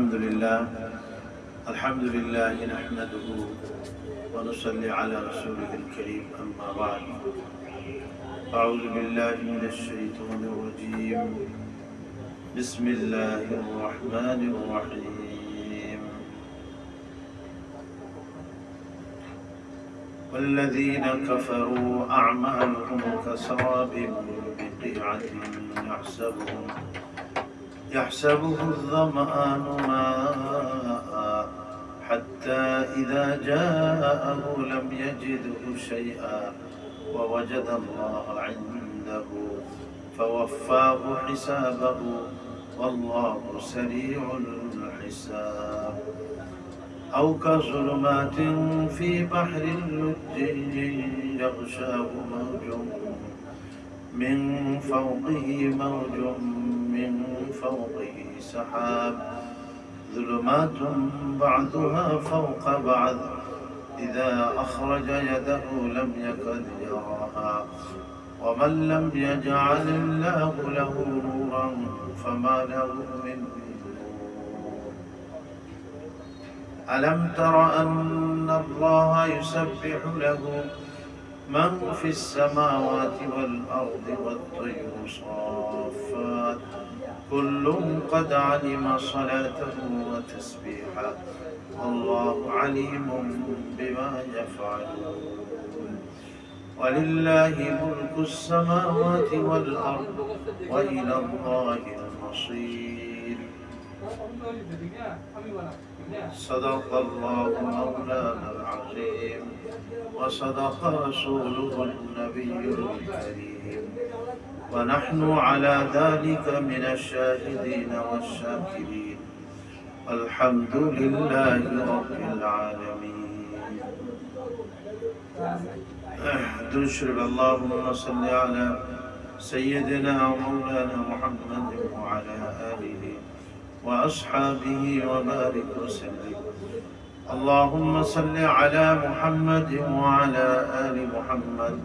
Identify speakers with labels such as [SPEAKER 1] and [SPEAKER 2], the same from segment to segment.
[SPEAKER 1] الحمد لله نحمده ونصلي على رسوله الكريم أما بعد أعوذ بالله من الشيطان الرجيم بسم الله الرحمن الرحيم والذين كفروا أعمالهم كسراب بقيعة يحسبه الظمآن ماء حتى إذا جاءه لم يجده شيئا ووجد الله عنده فوفاه حسابه والله سريع الحساب أو كظلمات في بحر لجي يغشاه موج من فوقه موج من فوقه سحاب ظلمات بعضها فوق بعض إذا أخرج يده لم يكد يراها ومن لم يجعل الله له نورا فما له من نور ألم تر أن الله يسبح له من في السماوات والأرض والطير صافات كل قد علم صلاته وتسبيحه والله عليم بما يفعلون ولله ملك السماوات والأرض وإلى الله المصير صدق الله مولانا العظيم وصدق رسوله النبي الكريم ونحن على ذلك من الشاهدين والشاكرين الحمد لله رب العالمين. درود شريف اللهم صل على سيدنا ومولانا محمد وعلى آله وأصحابه وبارك وسلم. اللهم صل على محمد وعلى آل محمد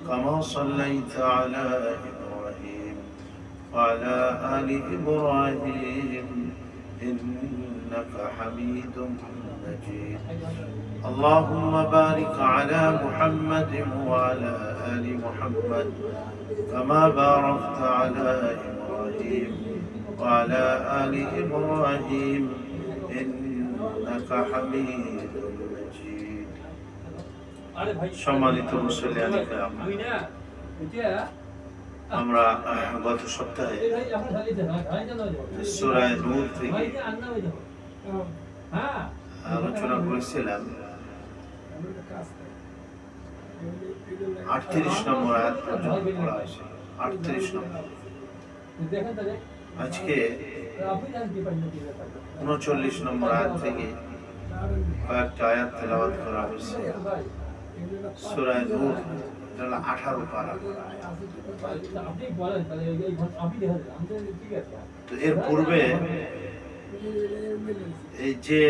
[SPEAKER 1] كما صليت على إبراهيم وعلى آل إبراهيم إنك حميد مجيد. اللهم بارك على محمد وعلى آل محمد كما باركت على إبراهيم وعلى آل إبراهيم إنك حميد مجيد. সম্মানিত মুসলিয়ান কিরাম, আমরা গত সপ্তাহে সূরা নূর থেকে আলোচনা করেছিলাম 38 নম্বর আয়াত পর্যন্ত পড়া হয়েছে। 38 নম্বর, আজকে 39 নম্বর আয়াত থেকে কয়েকটা আয়াত তেলাওয়াত করা হয়েছে। সূরা নূর 18 পারা। তো এর পূর্বে এই যে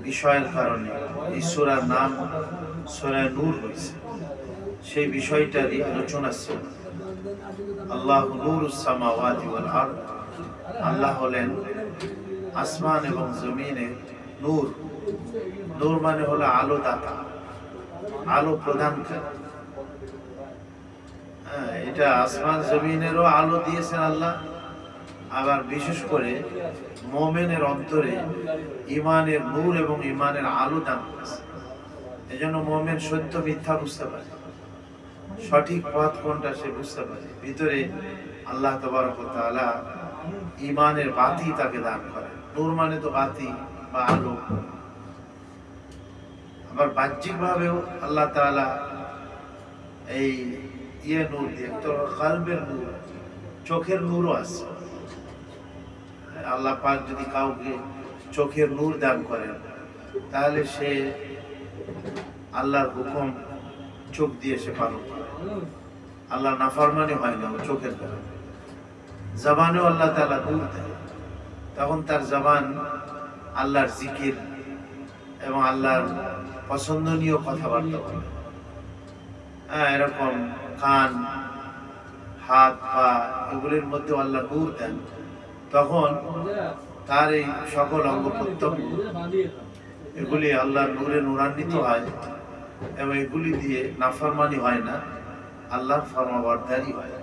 [SPEAKER 1] বিষয়ের কারণে এই সূরার নাম সূরা নূর হয়েছে, সেই বিষয়টারই আলোচনা ছিল। আল্লাহু নূরুস সামাওয়াতি ওয়াল আরদ, আল্লাহ হলেন আসমান এবং জমিনের নূর। নূর মানে হলো আলো দাতা, আলো প্রদানকারী। এটা আসমান জমিনেরও আলো দিয়েছেন আল্লাহ, আবার বিশেষ করে মুমিনের অন্তরে ঈমানের নূর এবং ঈমানের আলো দান করেছেন। এজন্য মুমিন সত্য মিথ্যা বুঝতে পারে, সঠিক পথ কোনটা সে বুঝতে পারে। ভিতরে আল্লাহ তাবারক ওয়া তাআলা ঈমানের বাতি তাকে দান করেন। নূর মানে তো বাতি বা আলো। আবার বাহ্যিকভাবেও আল্লাহ তাআলা এই নূর দিয়ে, তো কলবের নূর, চোখের নূরও আছে। আল্লাহ পাক যদি কাউকে চোখের নূর দান করেন, তাহলে সে আল্লাহর হুকুম চোখ দিয়ে সে পালন করে। আল্লাহ নাফরমানি হয় না চোখের দ্বারা। জবানেও আল্লাহ তাআলা নূর দেয়, তখন তার জবান আল্লাহর জিকির এবং আল্লাহর পছন্দনীয় কথাবার্তা বলে। এরকম কান, হাত, পা, এগুলির মধ্যে আল্লাহ নূর দেন, তখন তার এই সকল অঙ্গ প্রত্যঙ্গ এগুলি আল্লাহর নূরে নূরান্বিত হয় এবং এগুলি দিয়ে নাফরমানি হয় না, আল্লাহর ফরমাবরদারি হয়।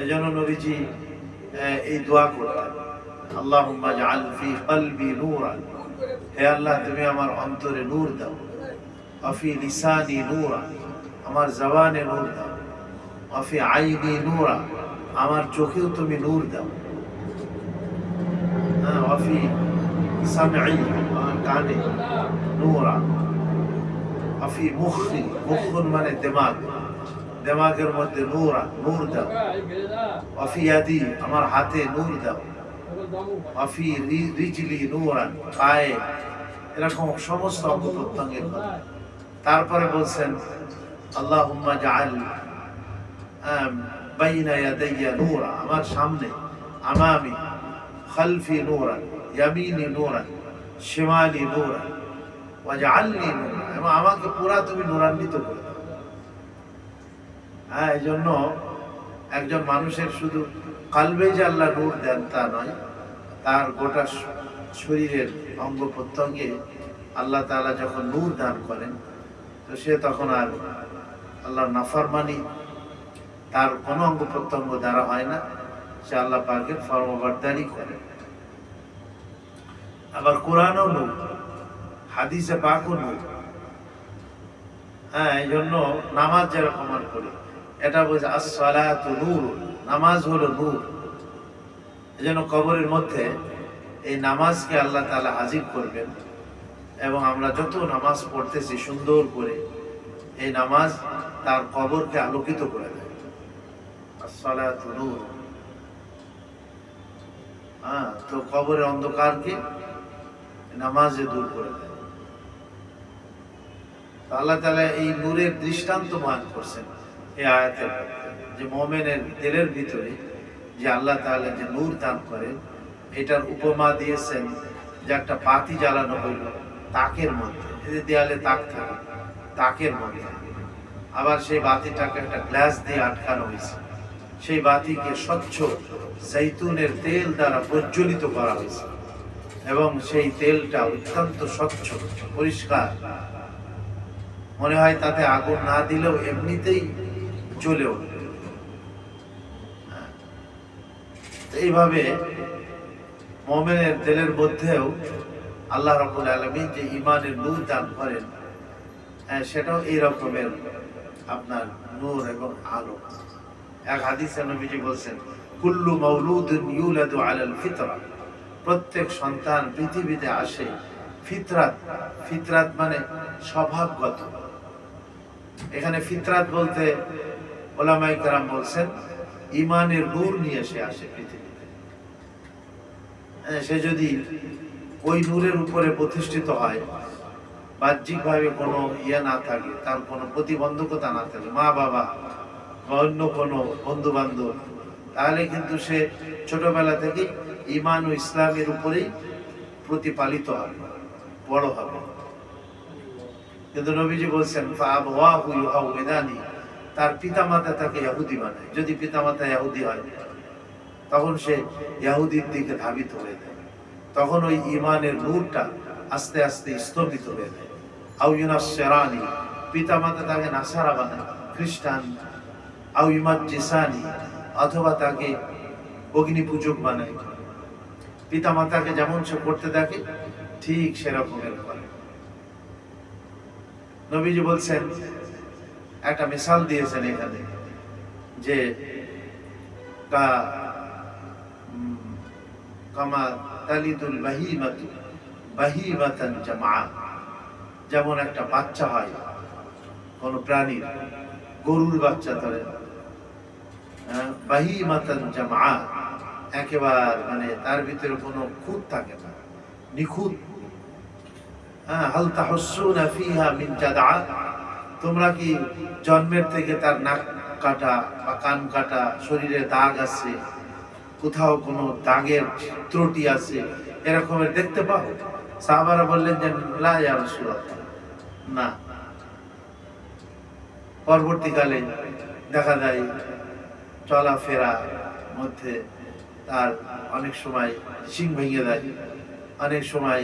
[SPEAKER 1] এজন্য নবীজি এই দোয়া করতেন, আল্লাহুম্মা জাআল ফি কলবি নূরান, হে আল্লাহ তুমি আমার অন্তরে নূর দাও, ওয়া ফি লিসানি নূরা, আমার জবানে নূর দাও, ওয়া ফি আইনি নূরা, আমার চোখেও তুমি নূর দাও, ওয়া ফি সামঈ, আমার কানে নূরা, ওয়া ফি মুখি, মুখুন মানে দিমাগ, দিমাগের মধ্যে নূরা, নূর দাও, ওয়া ফি ইয়াদি, আমার হাতে নূর দাও, ওয়া ফি রিজলি নূরান, পায়ে, এরকম সমস্ত অঙ্গ প্রত্যঙ্গের কথা। তারপরে বলছেন আল্লাহুম্মা জাআল বাইনা ইয়াদাইয়া নূরা, আমার সামনে, আমামি, খালফি নূরান, ইয়ামিনি নূরান, শিমালি নূরান, ওয়াজআলনি নূরান, এবং আমাকে পুরা তুমি নূরান্বিত করে দাও। এই জন্য একজন মানুষের শুধু কালবে যে আল্লাহ নূর দেন তা নয়, তার গোটা শরীরের অঙ্গ প্রত্যঙ্গে আল্লাহ তাআলা যখন নূর দান করেন, তো সে তখন আর আল্লাহর নাফরমানি তার কোনো অঙ্গ প্রত্যঙ্গ দ্বারা হয় না, সে আল্লাহ পাকের ফরমাবরদারি করে। আবার কোরআনও নূর, হাদিসে পাকও নূর। এই জন্য নামাজ যেরকম আমরা করি, এটা বলছে আস-সালাতু নূর, নামাজ হলো নূর। এই জন্য কবরের মধ্যে এই নামাজকে আল্লাহ তাআলা হাজির করবেন, এবং আমরা যত নামাজ পড়তেছি সুন্দর করে, এই নামাজ তার কবরকে আলোকিত করে দেয়। আস-সালাতু নূর, তো কবরের অন্ধকারকে নামাজে দূর করে দেয়। আল্লাহ তাআলা এই নূরের দৃষ্টান্ত বয়ান করছেন এই আয়াতের মধ্যে, যে মুমিনের দিলের ভিতরে যে আল্লাহ তাআলা যে নূর দান করেন, এটার উপমা দিয়েছেন যে একটা বাতি জ্বালানো হইল তাকের মধ্যে, এই যে দেয়ালে তাক থাকে, তাকের মধ্যে আবার সেই বাতিটাকে একটা গ্লাস দিয়ে আটকানো হয়েছে, সেই বাতিকে স্বচ্ছ জৈতুনের তেল দ্বারা প্রজ্বলিত করা হয়েছে, এবং সেই তেলটা অত্যন্ত স্বচ্ছ পরিষ্কার, মনে হয় তাতে আগুন না দিলেও এমনিতেই জ্বলে উঠবে। এইভাবে মুমিনের দিলের মধ্যেও আল্লাহ রাব্বুল আলামিন যে ঈমানের নূর দান করেন, সেটাও এই রকমের আপনার নূর এবং আলো। এক হাদিসে নবীজি বলছেন, কুল্লু মাউলুদিন ইউলাদু আলাল ফিতরা, প্রত্যেক সন্তান পৃথিবীতে আসে ফিতরাত, ফিতরাত মানে স্বভাবগত। এখানে ফিতরাত বলতে ওলামায়ে কেরাম বলছেন ঈমানের নূর নিয়ে সে আসে পৃথিবীতে। সে যদি ওই নূরের উপরে প্রতিষ্ঠিত হয়, বাহ্যিকভাবে কোনো না থাকে, তার কোনো প্রতিবন্ধকতা না থাকে, মা বাবা বা অন্য কোনো বন্ধু বান্ধব, তাহলে কিন্তু সে ছোটবেলা থেকে ঈমান ও ইসলামের উপরেই প্রতিপালিত হবে, বড় হবে। কিন্তু নবীজি বলছেন ফাআবওয়াহু ইউহাউদানি, তার পিতামাতা তাকে ইহুদি বানায়। যদি পিতামাতা ইহুদি হয়, তখন সে ইহুদির দিকে ধাবিত হয়ে যায়, তখন ওই ঈমানের নূরটা আস্তে আস্তে স্তম্ভিত হয়ে যায়। আও ইউনাসসিরানি, পিতামাতা তাকে নাসারা বানায়, খ্রিস্টান। আও ইউমাজ্জিসানি, অথবা তাকে অগ্নি পূজক বানায়। পিতামাতাকে যেমন সে করতে থাকে ঠিক সেরকমের করে। নবীজি বলছেন, একটা মিসাল দিয়েছেন এখানে, যে কামা তালিদুল বাহিমাতু বাহিমাতান জামআ, যেমন একটা বাচ্চা হয় কোন প্রাণীর, গরুর বাচ্চা ধরে, বাহিমাতান জামআ, একেবারে মানে তার ভিতরে কোনো খুঁত থাকে না, নিখুঁত। হাল তাহসুনা ফিহা মিন জাদআ, তোমরা কি জন্মের থেকে তার নাক কাটা বা কান কাটা, শরীরে দাগ আছে, কোথাও কোনো দাগের ত্রুটি আছে, এরকমের দেখতে পাও? সাহাবারা বললেন যে লা ইয়া রাসূলুল্লাহ, না। পরবর্তীকালে দেখা যায় চলাফেরা মধ্যে তার অনেক সময় শিং ভেঙে যায়, অনেক সময়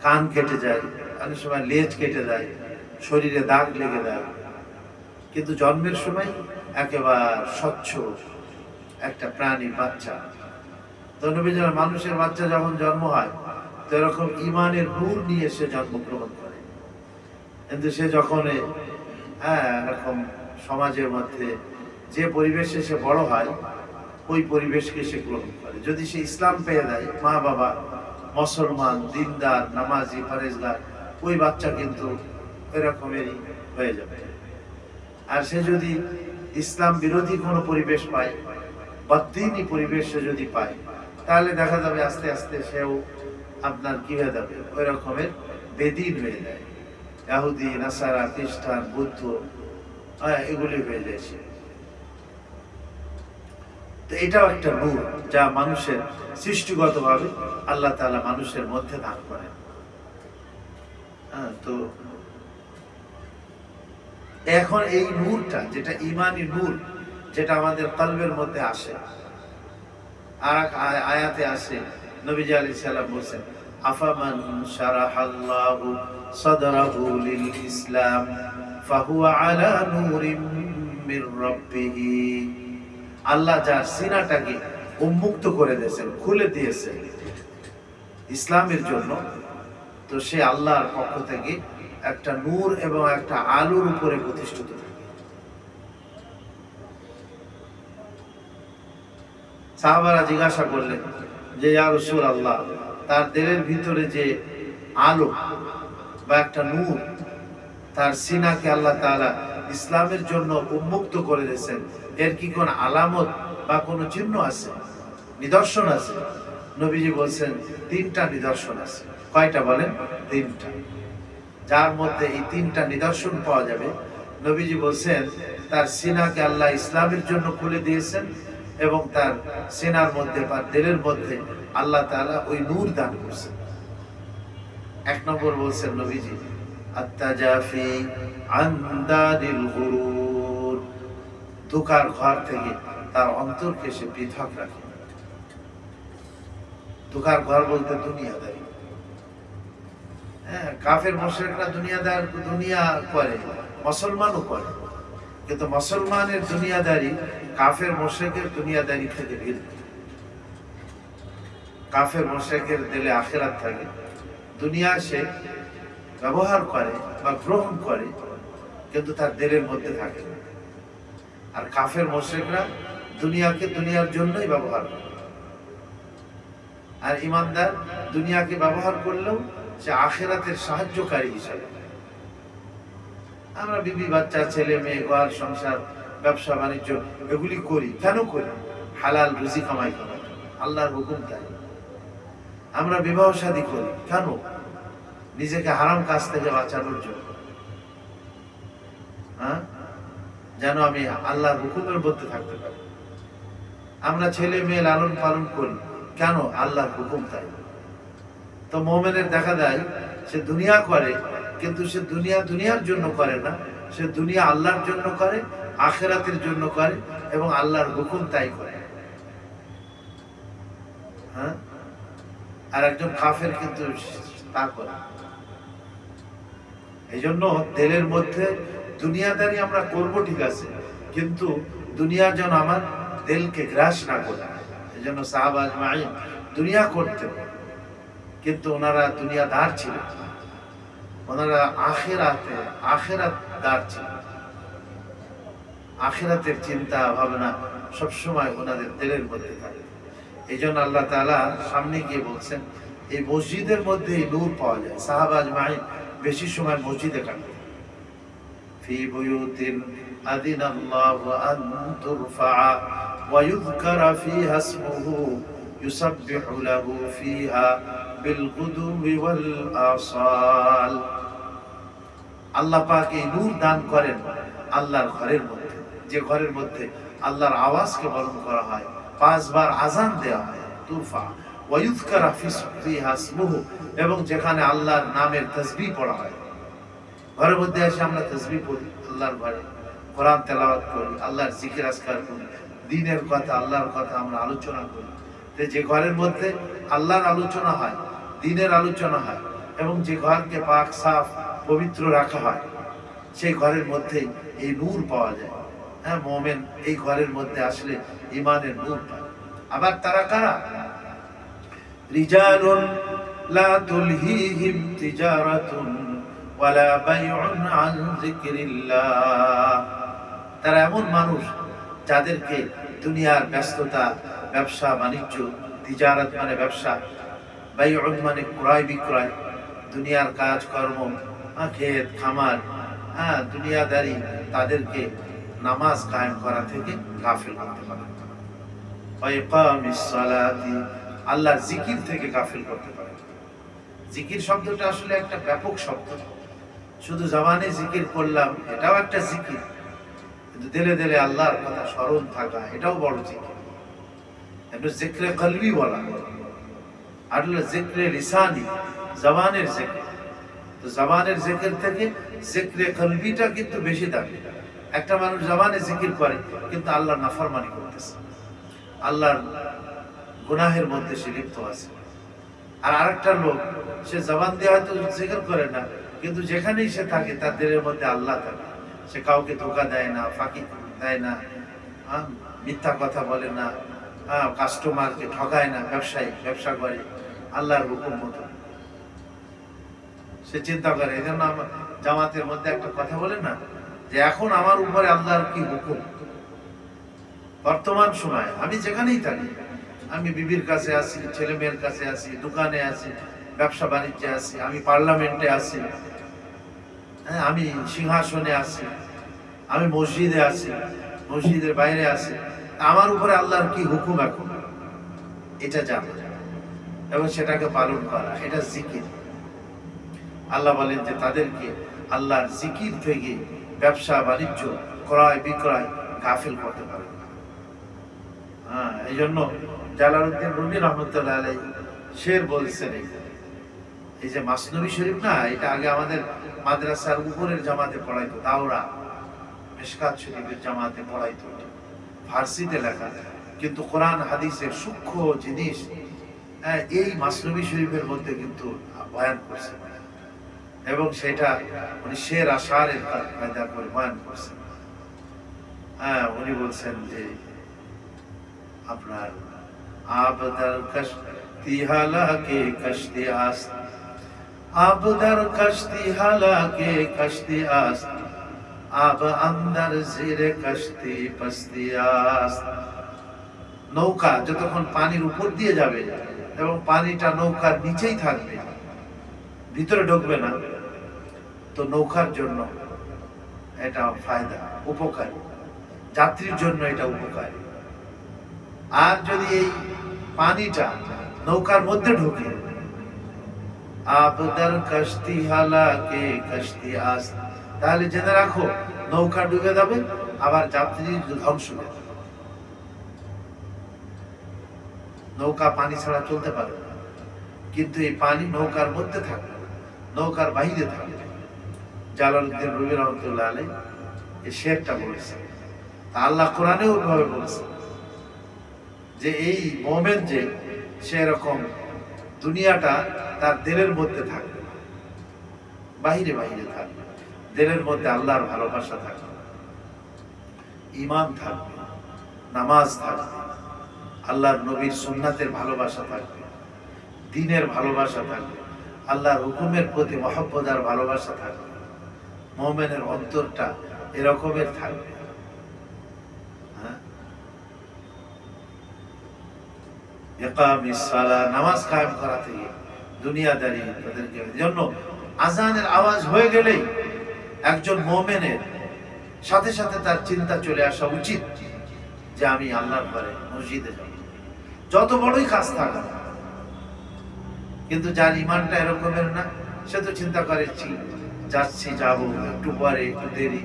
[SPEAKER 1] কান কেটে যায়, অনেক সময় লেজ কেটে যায়, শরীরে দাগ লেগে যায়, কিন্তু জন্মের সময় একেবারে স্বচ্ছ একটা প্রাণী বাচ্চা। তো নবীজি মানুষের বাচ্চা যখন জন্ম হয় তো এরকম ইমানের নূর নিয়ে সে জন্মগ্রহণ করে, কিন্তু সে যখন এরকম সমাজের মধ্যে যে পরিবেশে সে বড় হয় ওই পরিবেশকে সে গ্রহণ করে। যদি সে ইসলাম পেয়ে দেয়, মা বাবা মুসলমান, দিনদার, নামাজি, পরেজগার, ওই বাচ্চা কিন্তু এরকমেরই হয়ে যাবে। আর সে যদি ইসলাম বিরোধী কোনো পরিবেশ পায়, বদ্দিনী পরিবেশ সে যদি পায়, তাহলে দেখা যাবে আস্তে আস্তে সেও আপনার কি হয়ে যাবে, ওই রকমের বেদিন হয়ে যায়, ইহুদি, নাসারা, খ্রিস্টান, বুদ্ধ, এগুলি হয়ে যায় সে। তো এটাও একটা নূর যা মানুষের সৃষ্টিগতভাবে আল্লাহ তাআলা মানুষের মধ্যে দান করেন। তো এখন এই নূরটা যেটা ঈমানী নূর, যেটা আমাদের কলবের মধ্যে আসে, আর আয়াতে আসে নবীজি আলাইহিস সালাম বলেন, আফামান শারাহাল্লাহু সাদরাহু লিল ইসলাম ফাহুয়া আলা নূরিম মির রাব্বিহি। আল্লাহ যার সিনাটাকে উন্মুক্ত করে দিয়েছেন, খুলে দিয়েছেন ইসলামের জন্য, তো সে আল্লাহর পক্ষ থেকে একটা নূর এবং একটা আলোর উপরে প্রতিষ্ঠিত থাকে। সাহাবারা জিজ্ঞাসা করলেন যে ইয়া রাসূলুল্লাহ, তার দিলের ভিতরে যে আলো বা একটা নূর, তার সিনাকে আল্লাহ তাআলা ইসলামের জন্য উন্মুক্ত করে দিয়েছেন, এর কি কোন আলামত বা কোন চিহ্ন আছে, নিদর্শন আছে? নবীজি বলছেন তিনটা নিদর্শন আছে। কয়টা বলেন? তিনটা। যার মধ্যে এই তিনটা নিদর্শন পাওয়া যাবে, নবীজি বলছেন তার সিনাকে আল্লাহ ইসলামের জন্য খুলে দিয়েছেন এবং তার সিনার মধ্যে বা দিলের মধ্যে আল্লাহ তাআলা ওই নূর দান করেছেন। এক নম্বর বলছেন নবীজি, আত-তাজাফি আন দারিল গুরুর, ধোঁকার ঘর থেকে তার অন্তরকে সে পৃথক রাখে। ধোঁকার ঘর বলতে দুনিয়াদারি। কাফের মুশরিকরা দুনিয়া করে, মুসলমানও করে, কিন্তু মুসলমানের দুনিয়াদারি কাফের মুশরিকের দুনিয়াদারি থেকে ভিন্ন। কাফের মুশরিকের দিলে আখিরাত থাকে, দুনিয়া সে ব্যবহার করে বা গ্রহণ করে, কিন্তু তার দিলের মধ্যে থাকে না। আর কাফের মুশরিকরা দুনিয়াকে দুনিয়ার জন্যই ব্যবহার করে, আর ইমানদার দুনিয়াকে ব্যবহার করলেও সে আখিরাতের সাহায্যকারী হিসাবে। আমরা বিবি বাচ্চা, ছেলে মেয়ে, ঘর সংসার, ব্যবসা বাণিজ্য এগুলি করি, কেন করি? হালাল রুজি কামাই করার জন্য, আল্লাহর হুকুম তাই। আমরা বিবাহ শাদী করি কেন? নিজেকে হারাম কাজ থেকে বাঁচানোর জন্য, যেন আমি আল্লাহর হুকুমের মধ্যে থাকতে পারি। আমরা ছেলে মেয়ে লালন পালন করি কেন? আল্লাহর হুকুম তাই। তো মুমিনের দেখা যায় সে দুনিয়া করে, কিন্তু সে দুনিয়ার জন্য করে না, সে দুনিয়া আল্লাহর জন্য করে, আখিরাতের জন্য করে এবং আল্লাহর হুকুম তাই করে। আর একজন কাফের কিন্তু তা করে। এই জন্য দিলের মধ্যে দুনিয়াদারি আমরা করব ঠিক আছে, কিন্তু দুনিয়া যেন আমার দিলকে গ্রাস না করে। এই জন্য সাহাবা আজমাইন দুনিয়া করতেন, কিন্তু ওনারা দুনিয়াদার ছিলেন, ওনারা আখিরাতদার ছিলেন। আখিরাতের চিন্তা ভাবনা সবসময় ওনাদের দিলের মধ্যে থাকে। এই জন্য আল্লাহ তাআলা সামনে গিয়ে বলছেন এই মসজিদের মধ্যে নূর পাওয়া যায়। সাহাবা আজমাইন বেশি সময় মসজিদে কাটাতেন। ফি বুয়ুতিন আযিনাল্লাহু আন তুরফা ওয়া ইউযকারা ফিহা ইসমুহু ইউসাব্বিহু লাহু ফিহা বিল গুদুবি ওয়াল আসাল। আল্লাহ পাক এই নূর দান করেন আল্লাহর ঘরের মধ্যে, যে ঘরের মধ্যে আল্লাহর আওয়াজকে বরণ করা হয়, 5 বার আযান দেওয়া হয়, তুরফা ওয়া ইউযকারা ফিহা ইসমুহু, এবং যেখানে আল্লাহর নামের তাসবিহ পড়া হয়। ঘরের মধ্যে এসে আমরা তাসবিহ পড়ি, আল্লাহর ঘরে কোরআন তেলাওয়াত করি, আল্লাহর জিকির আজকার করি, দ্বীনের কথা, আল্লাহর কথা আমরা আলোচনা করি, যে ঘরের মধ্যে আল্লাহর আলোচনা হয়, দ্বীনের আলোচনা হয়, এবং যে ঘরকে পাক সাফ পবিত্র রাখা হয়, সেই ঘরের মধ্যে এই নূর পাওয়া যায়। হ্যাঁ, মুমিন এই ঘরের মধ্যে আসলে ঈমানের নূর পায়। আবার তারা কারা? রিজালুন লা তুলহিহিম তিজারাতুন ওয়ালা বাইউন আন যিকরিল্লাহ। তারা এমন মানুষ যাদেরকে দুনিয়ার ব্যস্ততা, ব্যবসা বাণিজ্য, তিজারত মানে ব্যবসা, বাইউন মানে ক্রয় বিক্রয়, দুনিয়ার কাজকর্ম, ক্ষেত খামার, দুনিয়াদারি, তাদেরকে নামাজ কায়েম করা থেকে গাফিল করতে পারে। ওয়া ইকামিস সালাতি, আল্লাহর জিকির থেকে গাফিল করতে পারে। জিকির শব্দটা আসলে একটা ব্যাপক শব্দ। শুধু জবানে জিকির করলাম এটাও একটা জিকির, কিন্তু দিলে দিলে আল্লাহর কথা স্মরণ থাকা এটাও বড় জিকির। এটা জিকরে কলবি বলা, আর হলো জিকরে লিসানি, জবানের জিকির। তো জবানের জিকির থেকে জিকরে কলবিটা কিন্তু বেশি দামি। একটা মানুষ জবানে জিকির করে কিন্তু আল্লাহর নাফরমানি করতেছে, আল্লাহর গুনাহের মধ্যে সে লিপ্ত আছে। আর আরেকটা লোক, সে জবান দিয়ে হয়তো জিকির করে না, কিন্তু যেখানেই সে থাকে তার দিলের মধ্যে আল্লাহ থাকে। সে কাউকে ধোঁকা দেয় না, ফাঁকি দেয় না, মিথ্যা কথা বলে না, কাস্টমারকে ঠকায় না, ব্যবসা করে আল্লাহর হুকুম মতো সে চিন্তা করে। এই জন্য জামাতের মধ্যে একটা কথা বলে না, যে এখন আমার উপরে আল্লাহর কি হুকুম। বর্তমান সময় আমি যেখানেই থাকি, আমি বিবির কাছে আছি, ছেলে মেয়ের কাছে আছি, দোকানে আছি, ব্যবসা বাণিজ্যে আছি, আমি পার্লামেন্টে আছি, আমি সিংহাসনে আছি, আমি মসজিদে আছি, মসজিদের বাইরে আছি, আমার উপরে আল্লাহর কি হুকুম এখন এটা জানা এবং সেটাকে পালন করা, এটা জিকির। আল্লাহ বলেন যে তাদেরকে আল্লাহর জিকির থেকে ব্যবসা বাণিজ্য, ক্রয় বিক্রয় গাফিল করতে পারে। এই জন্য জালালউদ্দিন রুমি রহমতুল্লাহ আলাইহি শের বলছেন, এই যে মাসনবী শরীফ না, এটা আগে আমাদের মাদ্রাসার উপরের জামাতে পড়াইতো, দাওরা মিশকাত শরীফের জামাতে পড়াইতো, ফার্সিতে লেখা, কিন্তু কোরআন হাদিসের সূক্ষ্ম জিনিস এই মাসনবী শরীফের মধ্যে কিন্তু বয়ান করছে, এবং সেটা উনি শের আশারের কায়দা করে বয়ান করছেন। উনি বলছেন যে আপনার আবদার কশতি হালাকে কশতি আস, আবদার কশতি হালাকে কশতি আস, আব আন্দার জিরে কশতি পস্তি আস। নৌকা যতক্ষণ পানির উপর দিয়ে যাবে এবং পানিটা নৌকার নিচেই থাকবে, ভিতরে ঢুকবে না, তো নৌকার জন্য এটা ফায়দা, উপকারী, যাত্রীর জন্য এটা উপকারী। আর যদি এই পানিটা নৌকার মধ্যে ঢুকে, আবদার কশতি হালাকে কশতি আস, তাহলে জেনে রাখো নৌকা ডুবে যাবে, আবার যাত্রী ধ্বংস হবে। নৌকা পানি ছাড়া চলতে পারে না, কিন্তু এই পানি নৌকার মধ্যে থাকবে, নৌকার বাহিরে থাকবে। জালালউদ্দিন রুমি রহমতুল্লাহ আলাইহি এই শেরটা বলেছেন। আল্লাহ কোরআনে ওইভাবে বলেছেন যে এই মুমিন যে সেরকম দুনিয়াটা তার দিলের মধ্যে থাকবে, বাহিরে বাহিরে থাকবে, দিলের মধ্যে আল্লাহর ভালোবাসা থাকবে, ঈমান থাকবে, নামাজ থাকবে, আল্লাহর নবীর সুন্নাতের ভালোবাসা থাকবে, দ্বীনের ভালোবাসা থাকবে, আল্লাহর হুকুমের প্রতি মহব্বত আর ভালোবাসা থাকবে। মুমিনের অন্তরটা এরকমের থাকবে। ইকামিস সালাহ, নামাজ কায়েম করা থেকে দুনিয়াদারি তাদেরকে। জন্য আজানের আওয়াজ হয়ে গেলেই একজন মুমিনের সাথে সাথে তার চিন্তা চলে আসা উচিত যে আমি আল্লাহর ঘরে মসজিদে যাব, যত বড়ই কাজ থাকা। কিন্তু যার ঈমানটা এরকমের না, সে তো চিন্তা করে যাচ্ছি, যাবো, একটু পরে, একটু দেরি,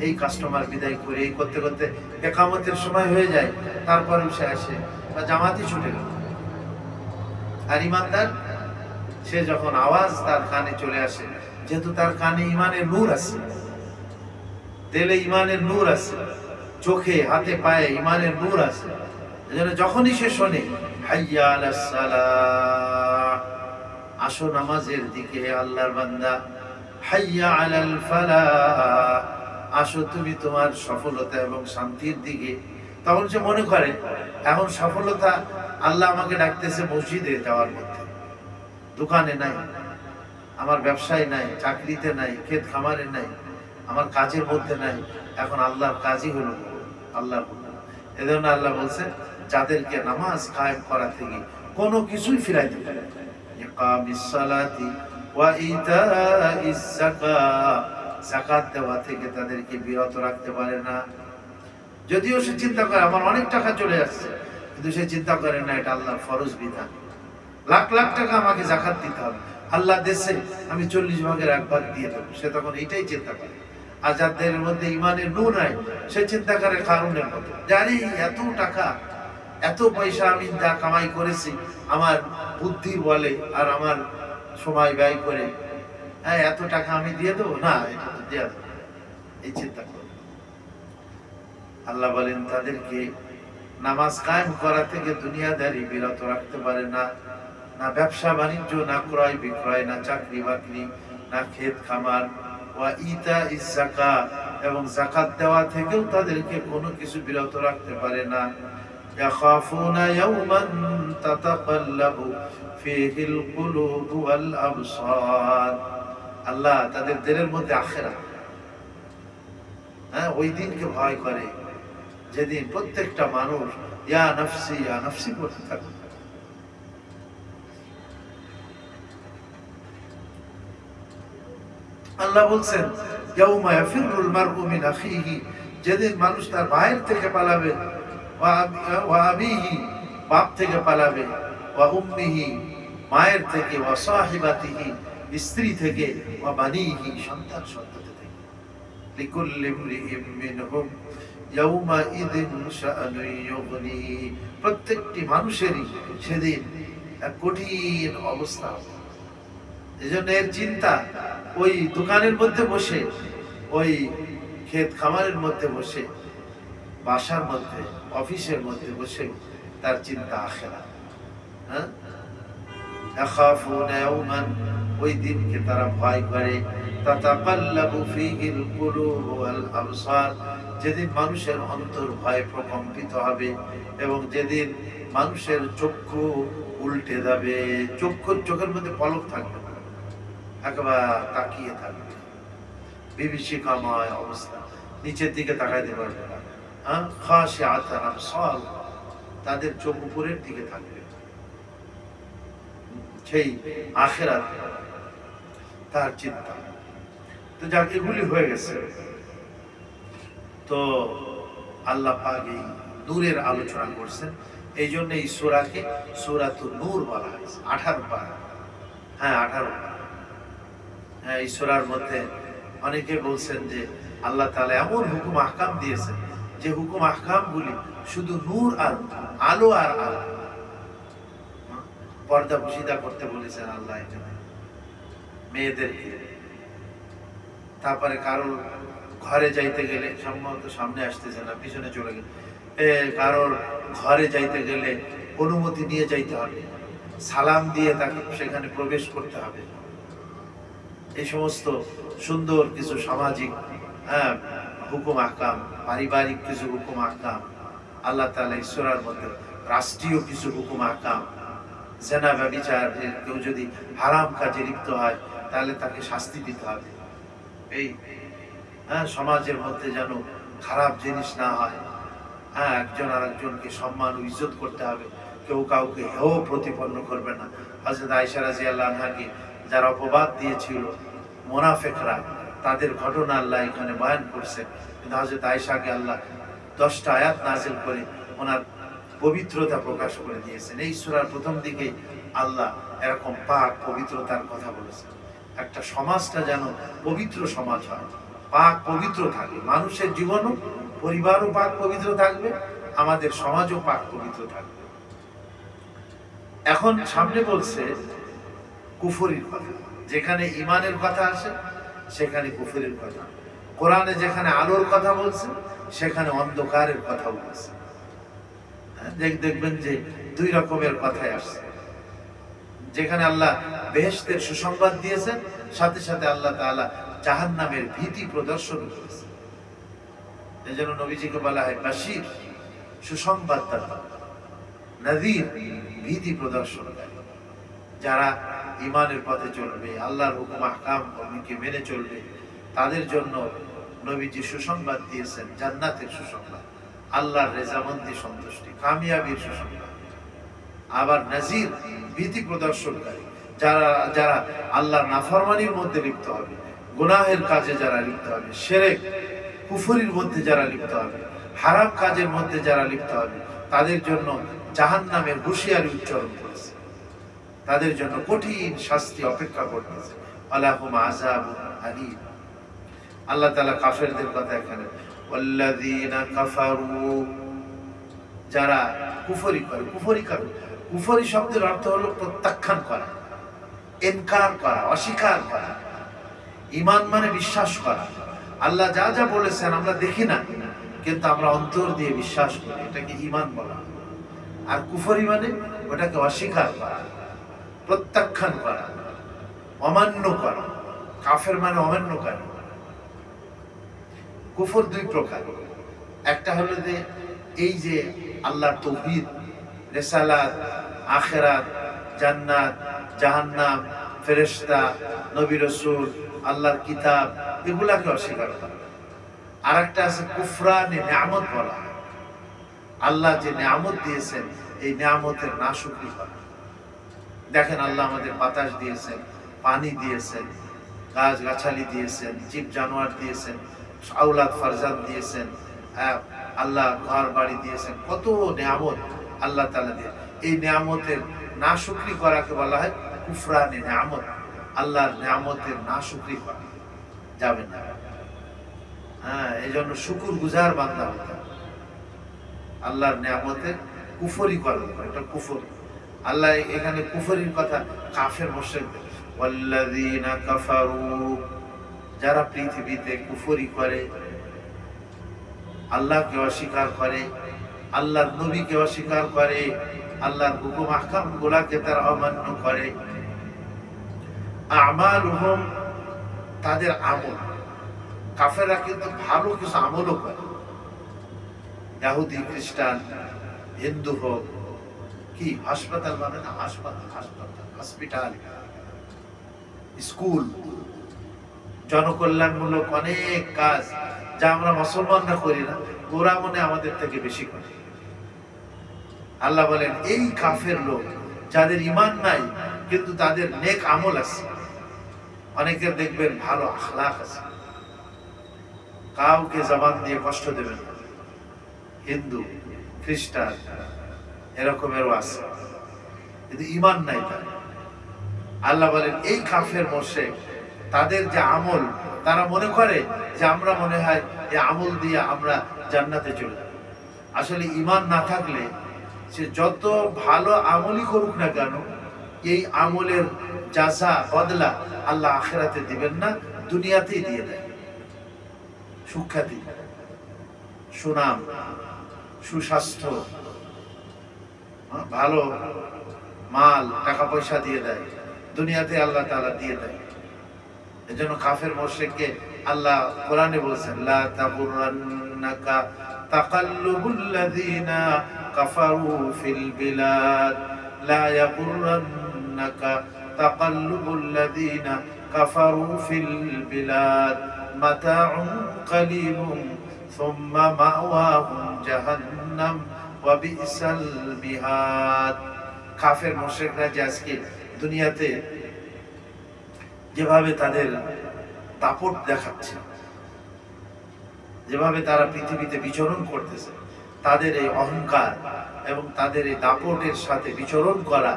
[SPEAKER 1] এই কাস্টমার বিদায় করে এই করতে করতে ইকামতের সময় হয়ে যায়, তারপরে সে আসে বা জামাতে ছুটে গেল। আর ঈমানদার সে যখন আওয়াজ তার কানে চলে আসে, যেহেতু তার কানে ঈমানের নূর আছে, দিলে ঈমানের নূর আছে, চোখে হাতে পায়ে ঈমানের নূর আছে, এজন্য যখনই সে শোনে হাইয়া আলাস সালাহ, আসো নামাজের দিকে আল্লাহর বান্দা, হাইয়া আলাল ফালাহ, আসো তুমি তোমার সফলতা এবং শান্তির দিকে, তখন সে মনে করে এখন সফলতা আল্লাহ আমাকে ডাকতেছে মসজিদে যাওয়ার মধ্যে, দোকানে নাই, আমার ব্যবসায় নাই, চাকরিতে নাই, ক্ষেত খামারে নাই, আমার কাজের মধ্যে নাই, এখন আল্লাহর কাজই হলো আল্লাহ। এজন্য আল্লাহ বলছে যাদেরকে নামাজ কায়েম করা থেকে কোনো কিছুই ফিরাইতে পারে, ইকামিস সালাতি ওয়া ইতাইজ যাকাত, যাকাত দেওয়া থেকে তাদেরকে বিরত রাখতে পারে না। যদিও সে চিন্তা করে আমার অনেক টাকা চলে আসছে, কিন্তু সে চিন্তা করে না এটা আল্লাহর ফরজ বিধান, লাখ লাখ টাকা আমাকে যাকাত দিতে হবে, আল্লাহ দেশে আমি 40 ভাগের 1 ভাগ দিয়ে দেবো, সে তখন এটাই চিন্তা করে। আর যাদের মধ্যে ইমানের নূর নাই, সে চিন্তা করে কারণের মতো, জানি এত টাকা এত পয়সা আমি যা কামাই করেছি আমার বুদ্ধি বলে আর আমার সময় ব্যয় করে, হ্যাঁ এত টাকা আমি দিয়ে দেবো না, এটা তো দেওয়া দেবো, এই চিন্তা করে। আল্লাহ বলেন তাদেরকে নামাজ কায়েম করা থেকে দুনিয়াদারি বিরত রাখতে পারে না, না ব্যবসা বাণিজ্য, না ক্রয় বিক্রয়, না চাকরি বাকরি, না ক্ষেত খামার, ওয়া ইতাইজ যাকাত, এবং যাকাত দেওয়া থেকেও তাদেরকে কোনো কিছু বিরত রাখতে পারে না। ইয়াখাফুনা ইয়াওমান তাতাকাল্লাবু ফীহিল কুলুবু ওয়াল আবসার, আল্লাহ তাদের দিলের মধ্যে আখিরাত, হ্যাঁ ওই দিনকে ভয় করে যেদিন প্রত্যেকটা মানুষ ইয়া নাফসি করতে থাকবে। আল্লাহ বলছেন ইয়াউমা ইয়াফিরুল মারউ মিন আখিহি, যেদিন মানুষ তার ভাইয়ের থেকে পালাবে, ওয়া আবিহি, বাপ থেকে পালাবে, ওয়া উম্মিহি, মায়ের থেকে, ওয়া সাহিবাতিহি, স্ত্রী থেকে, ওয়া বানিহি, সন্তান সন্ততি থেকে। লিকুল্লি ইমরিইম মিনহুম ইয়াউমা ইযিন শাআনুন ইউগনি, প্রত্যেকটি মানুষেরই সেদিন এক কঠিন অবস্থা হবে। এজন্য এর চিন্তা ওই দোকানের মধ্যে বসে, ওই ক্ষেত খামারের মধ্যে বসে, বাসার মধ্যে, অফিসের মধ্যে বসে তার চিন্তা আখিরাত। হ্যাঁ, ইয়াখাফুনা ইয়াওমান, ওই দিনকে তারা ভয় করে, তাতাকাল্লাবু ফীহিল কুলুব ওয়াল আবসার, যেদিন মানুষের অন্তর ভয়ে প্রকম্পিত হবে এবং যেদিন মানুষের চক্ষু উল্টে যাবে, চোখের মধ্যে পলক থাকবে না, একবার তাকিয়ে থাকবে, বিভীষিকাময় অবস্থা, নিচের দিকে তাকাইতে পারবে না। খাশিআতান আবসার, তাদের চোখ উপরের দিকে থাকবে। সেই আখিরাত তার চিন্তা। তো যাক, এগুলি হয়ে গেছে। তো আল্লাহ পাক এই নূরের আলোচনা করছেন, এই জন্য এই সূরাকে সূরাতুন নূর বলা হয়েছে। 18 পারা, হ্যাঁ 18 পারা। হ্যাঁ, এই সূরার মধ্যে অনেকে বলছেন যে আল্লাহ তাআলা এমন হুকুম আহকাম দিয়েছেন যে হুকুম আহকাম গুলি শুধু নূর আর আলো আর আলো। পর্দা বসিদা করতে বলেছেন আল্লাহ এখানে মেয়েদেরকে। তারপরে কারোর ঘরে যাইতে গেলে, সম্ভবত সামনে আসতেছে না, পিছনে চলে গেলে, কারোর ঘরে যাইতে গেলে অনুমতি নিয়ে যাইতে হবে, সালাম দিয়ে তাকে সেখানে প্রবেশ করতে হবে। এই সমস্ত সুন্দর কিছু সামাজিক হুকুম আহকাম, পারিবারিক কিছু হুকুম আহকাম আল্লাহ তাআলা এই সূরার মধ্যে, রাষ্ট্রীয় কিছু হুকুম আহকাম, জেনা ব্যভিচার, কেউ যদি হারাম কাজে লিপ্ত হয় তাহলে তাকে শাস্তি দিতে হবে। এই সমাজের মধ্যে যেন খারাপ জিনিস না হয়, একজন আর একজনকে সম্মান ও ইজ্জত করতে হবে, কেউ কাউকে হেয় প্রতিপন্ন করবে না। হযরত আয়েশা রাদিয়াল্লাহু আনহাকে যারা অপবাদ দিয়েছিল মুনাফিকরা, তাদের ঘটনা আল্লাহ এখানে বয়ান করছেন। কিন্তু হযরত আয়েশাকে আল্লাহ 10টা আয়াত নাযিল করে ওনার পবিত্রতা প্রকাশ করে দিয়েছেন। এই সূরার প্রথম দিকে আল্লাহ এরকম পাক পবিত্রতার কথা বলেছেন। একটা সমাজটা যেন পবিত্র সমাজ হয়, পাক পবিত্র থাকে, মানুষের জীবনও, পরিবারও পাক পবিত্র থাকবে, আমাদের সমাজও পাক পবিত্র থাকবে। এখন সামনে বলছে কুফরির কথা, যেখানে ঈমানের কথা আসে সেখানে কুফরির কথা, কোরআনে যেখানে আলোর কথা বলছে সেখানে অন্ধকারের কথা বলছে। দেখবেন যে দুই রকমের কথাই আসছে। যেখানে আল্লাহ বেহেশতের সুসংবাদ দিয়েছেন, সাথে সাথে আল্লাহ তাআলা জাহান্নামের ভীতি প্রদর্শন করেছেন। এজন্য নবীজিকে বলা হয় বাশীর, সুসংবাদদাতা, নাযীর, ভীতি প্রদর্শনকারী। যারা ঈমানের পথে চলবে, আল্লাহর হুকুম আহকামকে মেনে চলবে, তাদের জন্য নবীজি সুসংবাদ দিয়েছেন, জান্নাতের সুসংবাদ, আল্লাহর রেজামন্দি, সন্তুষ্টি, কামিয়াবির সুসংবাদ। আবার নাযীর, ভীতি প্রদর্শনকারী, যারা যারা আল্লাহর নাফরমানির মধ্যে লিপ্ত হবে, গুনাহের কাজে যারা লিপ্ত হবে, শিরক কুফরির মধ্যে যারা লিপ্ত হবে, হারাম কাজের মধ্যে যারা লিপ্ত হবে, তাদের জন্য জাহান্নামের হুঁশিয়ারি উচ্চারণ করেছে। তাদের জন্য কঠিন শাস্তি অপেক্ষা করতেছে। আলাহুম আযাবুন আলীম। আল্লাহ তাআলা কাফেরদের কথা এখানে, ওয়াল্লাযীনা কাফারু, যারা কুফরি করে। কুফরি শব্দের অর্থ হলো প্রত্যাখ্যান করা, ইনকার করা, অস্বীকার করা। ঈমান মানে বিশ্বাস করা। আল্লাহ যা যা বলেছেন আমরা দেখি না, কিন্তু আমরা অন্তর দিয়ে বিশ্বাস করি, এটাকে ঈমান বলা। আর কুফরি মানে ওটাকে অস্বীকার করা, প্রত্যাখ্যান করা, অমান্য করা। কাফের মানে অমান্যকারী। কুফর দুই প্রকার। একটা হলো যে এই যে আল্লাহর তাওহীদ, রিসালাত, আখিরাত, জান্নাত, জাহান্নাম, ফেরেশতা, নবী রাসূল, আল্লাহর কিতাব, এগুলাকে অস্বীকার করা। আরেকটা আছে কুফরানে নিয়ামত বলা। আল্লাহ যে নিয়ামত দিয়েছেন, এই নিয়ামতের নাশুকরি করা। দেখেন আল্লাহ আমাদের বাতাস দিয়েছেন, পানি দিয়েছেন, গাছ গাছালি দিয়েছেন, জীব জানোয়ার দিয়েছেন, আওলাদ ফারজাদ দিয়েছেন, আল্লাহ ঘর বাড়ি দিয়েছেন, কত নিয়ামত আল্লাহ তাআলা দিয়ে। এই নিয়ামতের নাশুকরি করাকে বলা হয় কুফরানে নিয়ামত। আল্লাহর নিয়ামতের নাশুকরি করা যাবে না। এই জন্য শুকুর গুজার বান্দা হতে হবে। আল্লাহর নিয়ামতের কুফরি করা, এটা কুফরি। আল্লাহ এখানে কুফরির কথা কাফের মুশরিক, ওয়াল্লাযীনা কাফারু, যারা পৃথিবীতে কুফরি করে, আল্লাহকে অস্বীকার করে, আল্লাহর নবীকে অস্বীকার করে, আল্লাহর হুকুম আহকাম গুলাকে তারা অমান্য করে। আমালুহুম, তাদের আমল। কাফেররা কিন্তু ভালো কিছু আমলও করে। ইহুদি, খ্রিস্টান, হিন্দু হোক, কি হাসপাতাল মানে না, হসপিটাল, স্কুল, জনকল্যাণমূলক অনেক কাজ যা আমরা মুসলমানরা করি না, ওরা মনে আমাদের থেকে বেশি করে। আল্লাহ বলেন এই কাফের লোক, যাদের ঈমান নাই কিন্তু তাদের নেক আমল আছে। অনেকের দেখবেন ভালো আখলাক আছে, কাউকে জবান দিয়ে কষ্ট দেবেন না, হিন্দু, খ্রিস্টান, এরকমেরও আছে, কিন্তু ঈমান নাই তার। আল্লাহ বলেন এই কাফের মুশরিক, তাদের যে আমল, তারা মনে করে যে আমরা মনে হয় এই আমল দিয়ে আমরা জান্নাতে চলে যাব। আসলে ঈমান না থাকলে সে যত ভালো আমলই করুক না কেন, এই আমলের জাযা, বদলা আল্লাহ আখিরাতে দিবেন না, দুনিয়াতেই দিয়ে দেয়। সুখ্যাতি, সুনাম, সুস্বাস্থ্য, ভালো মাল, টাকা পয়সা দিয়ে দেয়, দুনিয়াতে আল্লাহ তাআলা দিয়ে দেয়। এজন্য কাফের মুশরিককে আল্লাহ কোরআনে বলেছেন, লা তাগুররান্নাকা তাকাল্লুবুল্লাযীনা কাফারু ফিল বিলাদ, লা ইয়াগুররান্নাকা তাকাল্লুবুল্লাযীনা কাফারু ফিল বিলাদ, মাতাউন কালিলুন সুম্মা মাওয়াহুম জাহান্নাম ওয়া বিসাল মিহাদ। কাফের মুশরিকরা যে আজকে দুনিয়াতে যেভাবে তাদের দাপট দেখাচ্ছে, যেভাবে তারা পৃথিবীতে বিচরণ করতেছে, তাদের এই অহংকার এবং তাদের এই দাপটের সাথে বিচরণ করা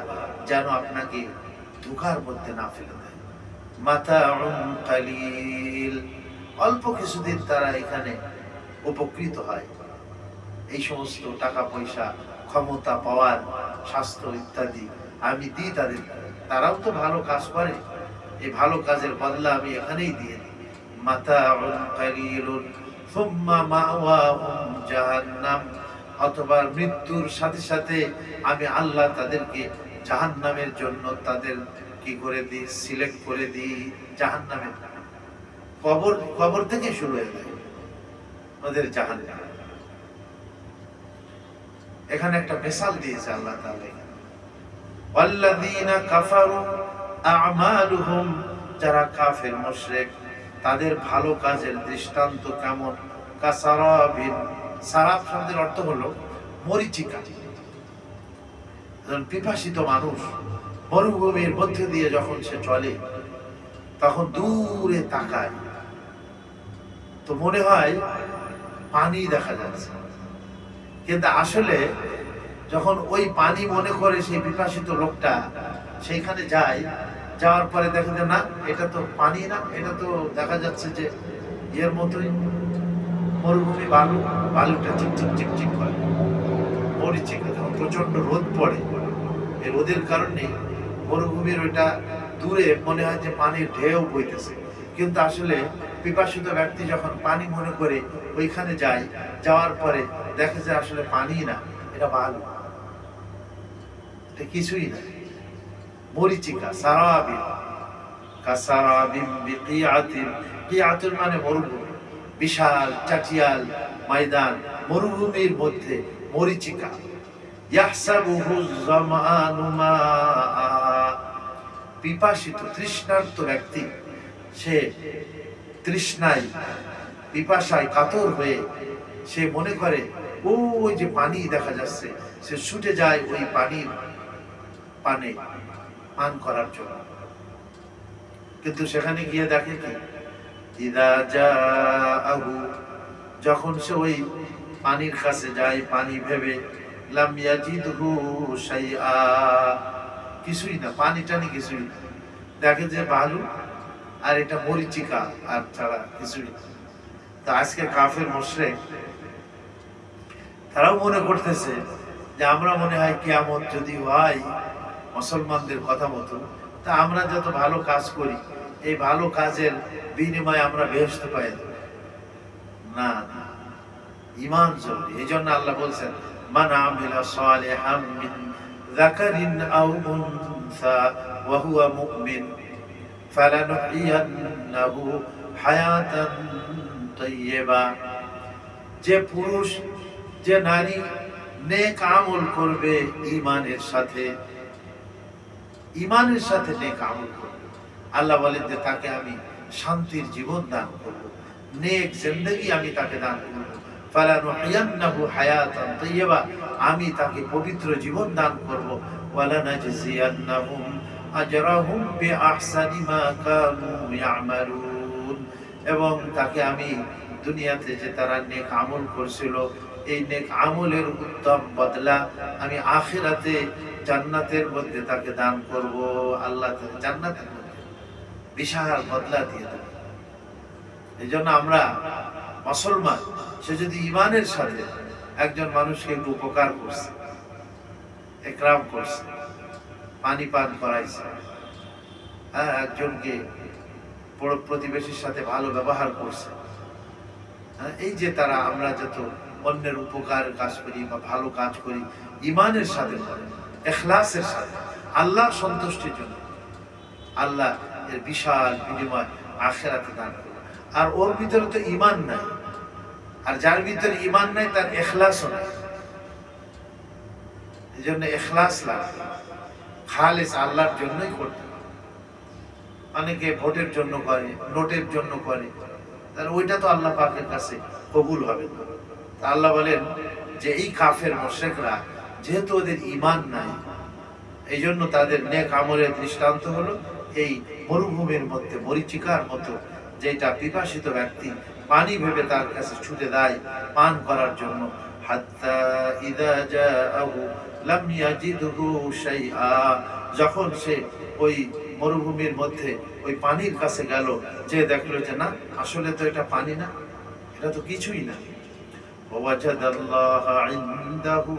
[SPEAKER 1] যেন আপনাকে ধোঁকার মধ্যে না ফেলে দেয়। মাতাউন কালিল, অল্প কিছুদিন তারা এখানে উপকৃত হয়। এই সমস্ত টাকা পয়সা, ক্ষমতা, পাওয়ার, স্বাস্থ্য ইত্যাদি আমি দিই তাদের, তারাও তো ভালো কাজ করে, এই ভালো কাজের বদলা আমি এখানেই দিয়ে দিই। মাতাউন কালিলুন সুম্মা মাওয়াহুম জাহান্নাম অথবা মৃত্যুর সাথে সাথে আমি আল্লাহ তাদেরকে জাহান্নামের জন্য তাদের কি করে দিই, সিলেক্ট করে দিই জাহান্নামের। কবর থেকে শুরু হয়ে যায় ওদের জাহান্নাম। এখানে একটা মিসাল দিয়েছে আল্লাহ তাআলা, ওয়াল্লাযীনা কাফারু আ'মালুহুম, যারা কাফের মুশরিক তাদের ভালো কাজের দৃষ্টান্ত কেমন, কাসারাবিন, সারাব শব্দের অর্থ হলো মরীচিকা। পিপাসিত মানুষ মরুভূমির মধ্যে দিয়ে যখন সে চলে তখন দূরে তাকায় তো মনে হয় পানি দেখা যাচ্ছে, কিন্তু আসলে যখন ওই পানি মনে করে সেই পিপাসিত লোকটা সেইখানে যায়, যাওয়ার পরে দেখা যায় না এটা তো পানি না, এটা তো দেখা যাচ্ছে যে এর মতোই মরুভূমি বালু, বালুটা চিকচিক চিকচিক করে মরিচিকা। যখন প্রচন্ড রোদ পড়ে, এই রোদের কারণে মরুভূমির ওইটা দূরে মনে হয় যে পানির ঢেউ বইতেছে, কিন্তু আসলে পিপাসিত ব্যক্তি যখন পানি মনে করে ওইখানে যায়, যাওয়ার পরে দেখে যে আসলে পানি না, এটা বালু, এটা কিছুই না, মরিচিকা। সারাবিন কাসারাবিন বিকিআতিন, কিআতুন মানে মরুভূমি, বিশাল চাটিয়াল ময়দান, মরুভূমির মধ্যে মরিচিকা। ইয়াহসাবুহু যামাআনু মাআ, পিপাসিত তৃষ্ণার্ত ব্যক্তি সে তৃষ্ণায় পিপাসায় কাতর হয়ে সে মনে করে ওই যে পানি দেখা যাচ্ছে, সে ছুটে যায় ওই পানির পানে পান করার জন্য, কিন্তু সেখানে গিয়ে দেখে কি, ইদা জাআহু, যখন সে ওই পানির কাছে যায় পানি ভেবে, লাম ইয়াজিদহু শাইআ, কিছুই না, পানি টানি কিছুই না, দেখে যে বালু আর এটা মরিচিকা আর ছাড়া কিছুই না। তো আজকে কাফের মুশরিক তারাও মনে করতেছে যে আমরা মনে হয় কিয়ামত যদি হয় মুসলমানদের কথা মতো, তা আমরা যত ভালো কাজ করি এই ভালো কাজের বিনিময়ে আমরা বেহেশত পাই। না, ঈমান জরুরি। এই জন্য আল্লাহ বলছেন, মান আমিলা সালিহাম মিন যাকারিন আও উনসা ওয়া হুয়া মুমিন ফালানুহইয়ান্নাহু হায়াতান তাইয়্যিবা, যে পুরুষ যে নারী নেক আমল করবে ঈমানের সাথে, ঈমানের সাথে নেক আমল করবে, আল্লাহ বলেন যে তাকে আমি শান্তির জীবন দান করব, নেক জিন্দেগি আমি তাকে দান করব, ফালানুহইয়ান্নাহু হায়াতান তাইয়্যিবা, আমি তাকে পবিত্র জীবন দান করব, ওয়ালানাজজিয়ান্নাহুম আজরাহুম বিআহসানি মা কানু ইয়ামালুন, এবং তাকে আমি দুনিয়াতে যে তারা নেক আমল করছিল এই নেক আমলের উত্তম বদলা আমি আখিরাতে জান্নাতের মধ্যে তাকে দান করব। আল্লাহ জান্নাতের মধ্যে বিশাল বদলা দিয়ে দেবে। এই জন্য আমরা মুসলমান, সে যদি ঈমানের সাথে একজন মানুষকে একটু উপকার করছে, একরাম করছে, পানি পান করাইছে, একজনকে প্রতিবেশীর সাথে ভালো ব্যবহার করছে, এই যে তারা আমরা যত অন্যের উপকার কাজ করি বা ভালো কাজ করি ঈমানের সাথে, ইখলাসের সাথে, আল্লাহর সন্তুষ্টির জন্য, আল্লাহ এর বিশাল বিনিময় আখিরাতে দান করবে। আর ওর ভিতরে তো ঈমান নাই, আর যার ভিতরে ঈমান নাই তার ইখলাসও নাই। এই জন্য ইখলাস লাগবে, খালিস আল্লাহর জন্যই করতে হবে। অনেকে ভোটের জন্য করে, নোটের জন্য করে, তাহলে ওইটা তো আল্লাহ পাকের কাছে কবুল হবে না। তা আল্লাহ বলেন যে এই কাফের মুশরিকরা যেহেতু ওদের ঈমান নাই, এই জন্য তাদের নেক আমলের দৃষ্টান্ত হলো এই মরুভূমির মধ্যে মরিচিকার মতো, যেটা পিপাসিত ব্যক্তি পানি ভেবে তার কাছে ছুটে দেয় পান করার জন্য, হাত্তা ইযা জাআহু লাম ইয়াজিদহু শাইআ, যখন সে ওই মরুভূমির মধ্যে ওই পানির কাছে গেল, যে দেখলো যে না আসলে তো এটা পানি না, এটা তো কিছুই না, ওয়াজাদাল্লাহা ইনদাহু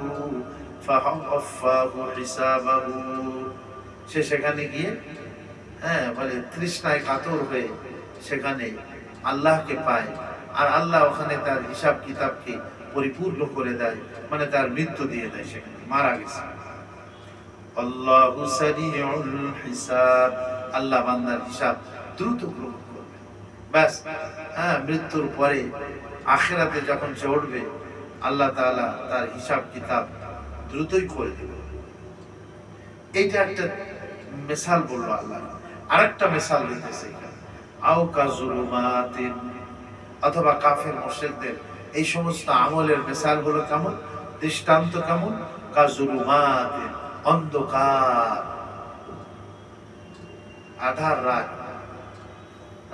[SPEAKER 1] ফাওয়াফাহু হিসাবাহু, সে সেখানে গিয়ে বলে তৃষ্ণায় কাতর হয়ে সেখানে আল্লাহকে পায়, আর আল্লাহ ওখানে তার হিসাব কিতাবকে পরিপূর্ণ করে দেয়, মানে তার মৃত্যু দিয়ে দেয়, সেখানে মারা গেছে। আল্লাহু সারিউল হিসাব, আল্লাহ বান্দার হিসাব দ্রুত গ্রহণ করবে। ব্যাস, হ্যাঁ, মৃত্যুর পরে আখিরাতে যখন সে উঠবে, আল্লাহ তাআলা তার হিসাব কিতাব দ্রুতই করে দেবে। এইটা একটা মিসাল বললো আল্লাহ। আরেকটা মিসাল দিতেছে, আও কাজুলুমাতিন, অথবা কাফের মুশরিকদের এই সমস্ত আমলের মিসাল হলো কেমন, দৃষ্টান্ত কেমন, কাজুলুমাতিন, অন্ধকার, আধার রাত,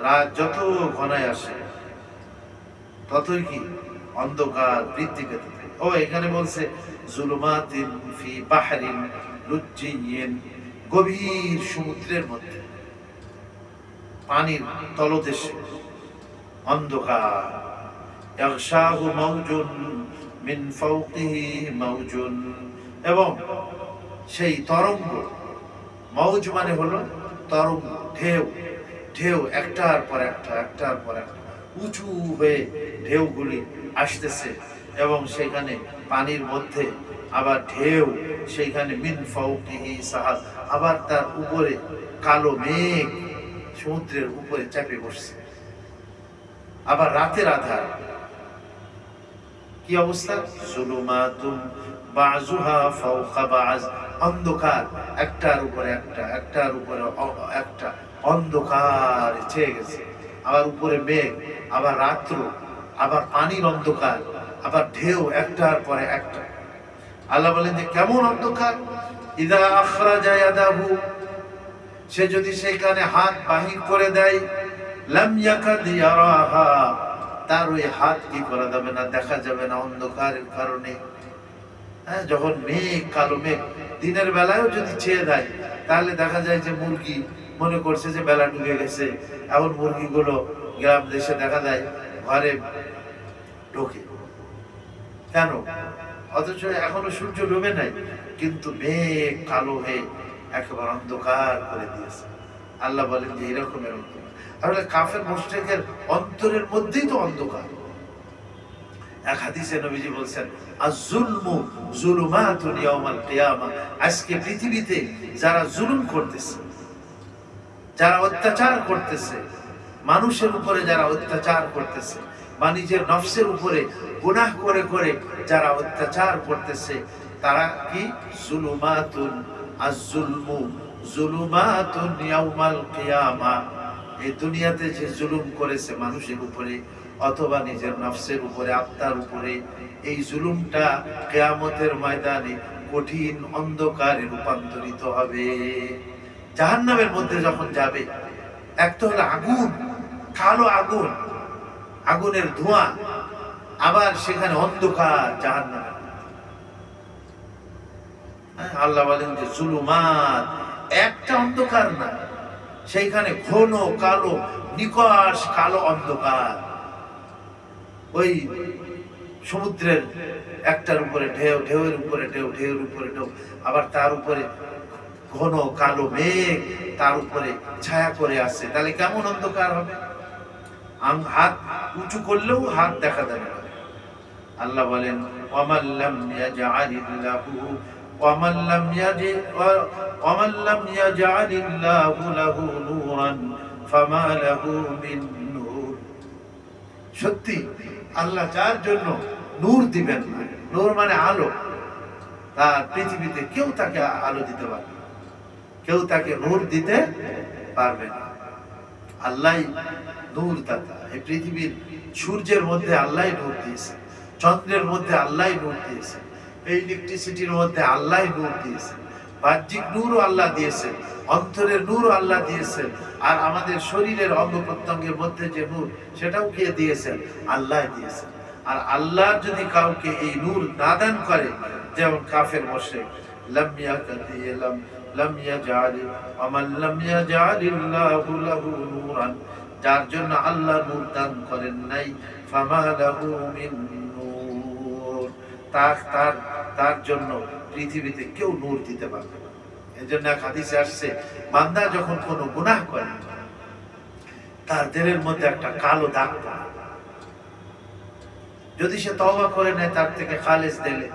[SPEAKER 1] রাত যত ঘনায় আসে ততই কি অন্ধকার বৃদ্ধি পেতে থাকে। ও এখানে বলছে জুলুমাতিন ফি বাহরিন লুজ্জিয়িন, গভীর সমুদ্রের মধ্যে, পানির তলদেশে অন্ধকার, ইয়াগশাহু মাওজুন মিন ফাওকিহি মাওজুন, এবং সেই তরঙ্গ, মৌজ মানে হলো তরঙ্গ, ঢেউ, ঢেউ একটার পর একটা, একটার পর একটা উঁচু হয়ে ঢেউগুলি আসতেছে, এবং সেখানে পানির মধ্যে আবার ঢেউ, সেইখানে মিন ফাওকিহি সাহাব, আবার তার উপরে কালো মেঘ সমুদ্রের উপরে চেপে বসছে। আবার রাতের আধার, কি অবস্থা, জুলুমাতুম বাযুহা ফাওকা বায, অন্ধকার একটার উপরে একটা, একটার উপরে একটা, অন্ধকার ছেয়ে গেছে। আবার উপরে মেঘ, আবার রাত্র, আবার পানির অন্ধকার, আবার ঢেউ একটার পরে একটা। আল্লাহ বলেন যে কেমন অন্ধকার, ইদা আখরাজা ইয়াদাহু, সে যদি সেখানে হাত বাহির করে দেয়, লাম ইয়াকাদ ইয়ারাহা, তার ওই হাত কি করা যাবে না, দেখা যাবে না অন্ধকারের কারণে। হ্যাঁ, যখন মেঘ, কালো মেঘ দিনের বেলায়ও যদি ছেয়ে দেয়, তাহলে দেখা যায় যে মুরগি মনে করছে যে বেলা ডুবে গেছে, এখন মুরগিগুলো গ্রাম দেশে দেখা যায় ঘরে ঢোকে কেন, অথচ এখনো সূর্য ডুবে নাই, কিন্তু মেঘ কালো হয়ে একেবারে অন্ধকার করে দিয়েছে। আল্লাহ বলেন যে এরকমের অন্ধকার। তাহলে কাফের মুশরিকের অন্তরের মধ্যেই তো অন্ধকার। এক হাদিসে নবীজি বলছেন, আয-যুলমু যুলুমাতুন ইয়াউমাল কিয়ামা, আজকে পৃথিবীতে যারা জুলুম করতেছে, যারা অত্যাচার করতেছে, মানুষের উপরে যারা অত্যাচার করতেছে, বা নিজের নফসের উপরে গুনাহ করে করে যারা অত্যাচার করতেছে, তারা কি যুলুমাতুন, আয-যুলমু যুলুমাতুন ইয়াউমাল কিয়ামা, এই দুনিয়াতে যে জুলুম করেছে মানুষের উপরে অথবা নিজের নফসের উপরে, আত্মার উপরে, এই জুলুমটা কিয়ামতের ময়দানে কঠিন অন্ধকারে রূপান্তরিত হবে। জাহান্নামের মধ্যে যখন যাবে, একটা হলো আগুন, কালো আগুন, আগুনের ধোঁয়া, আবার সেখানে অন্ধকার জাহান্নামের। আল্লাহ বলেন যে জুলুমাত, একটা অন্ধকার না, সেইখানে ঘন কালো, নিকষ কালো অন্ধকার। ওই সমুদ্রের একটার উপরে ঢেউ, ঢেউয়ের উপরে ঢেউ, ঢেউয়ের উপরে ঢেউ, আবার তার উপরে ঘন কালো মেঘ, তার উপরে ছায়া করে আসছে। তাহলে কেমন অন্ধকার হবে, হাত উঁচু করলেও হাত দেখা যাবে না। আল্লাহ বলেন ওয়ামান লাম ইয়াজআলিল্লাহু ওয়ামান লাম ইয়াজআলিল্লাহু লাহু নূরান ফামা লাহু মিন নূর, সত্যি আল্লাহ যার জন্য নূর দিবেন না, নূর মানে আলো, তার পৃথিবীতে কেউ তাকে আলো দিতে পারবে না, কেউ তাকে নূর দিতে পারবে না। আল্লাহ নূর দাতা। এই পৃথিবীর সূর্যের মধ্যে আল্লাহ নূর দিয়েছে, চন্দ্রের মধ্যে আল্লাহ নূর দিয়েছে, এই ইলেকট্রিসিটির মধ্যে আল্লাহ নূর দিয়েছে, বাহ্যিক নূরও আল্লাহ দিয়েছেন, অন্তরের নূরও আল্লাহ দিয়েছেন, আর আমাদের শরীরের অঙ্গ প্রত্যঙ্গের মধ্যে যে নূর, সেটাও কে দিয়েছেন, আল্লাহ দিয়েছেন। আর আল্লাহ যদি কাউকে এই নূর না দান করে, যেমন কাফের মুশরিক, লাম ইয়াকাদিয়ালাম লাম ইয়াজআল ওয়ামান লাম ইয়াজআলিল্লাহু লাহু নূরান, যার জন্য আল্লাহ নূর দান করেন নাই, ফামা লাহু মিন নূর, তার জন্য পৃথিবীতে কেউ নূর দিতে পারবে না। এজন্য এক হাদিসে আসছে, বান্দা যখন কোনো গুনাহ করে, তার দিলের মধ্যে একটা কালো দাগ পড়ে, যদি সে তওবা করে নেয় তার থেকে খালেস দিলে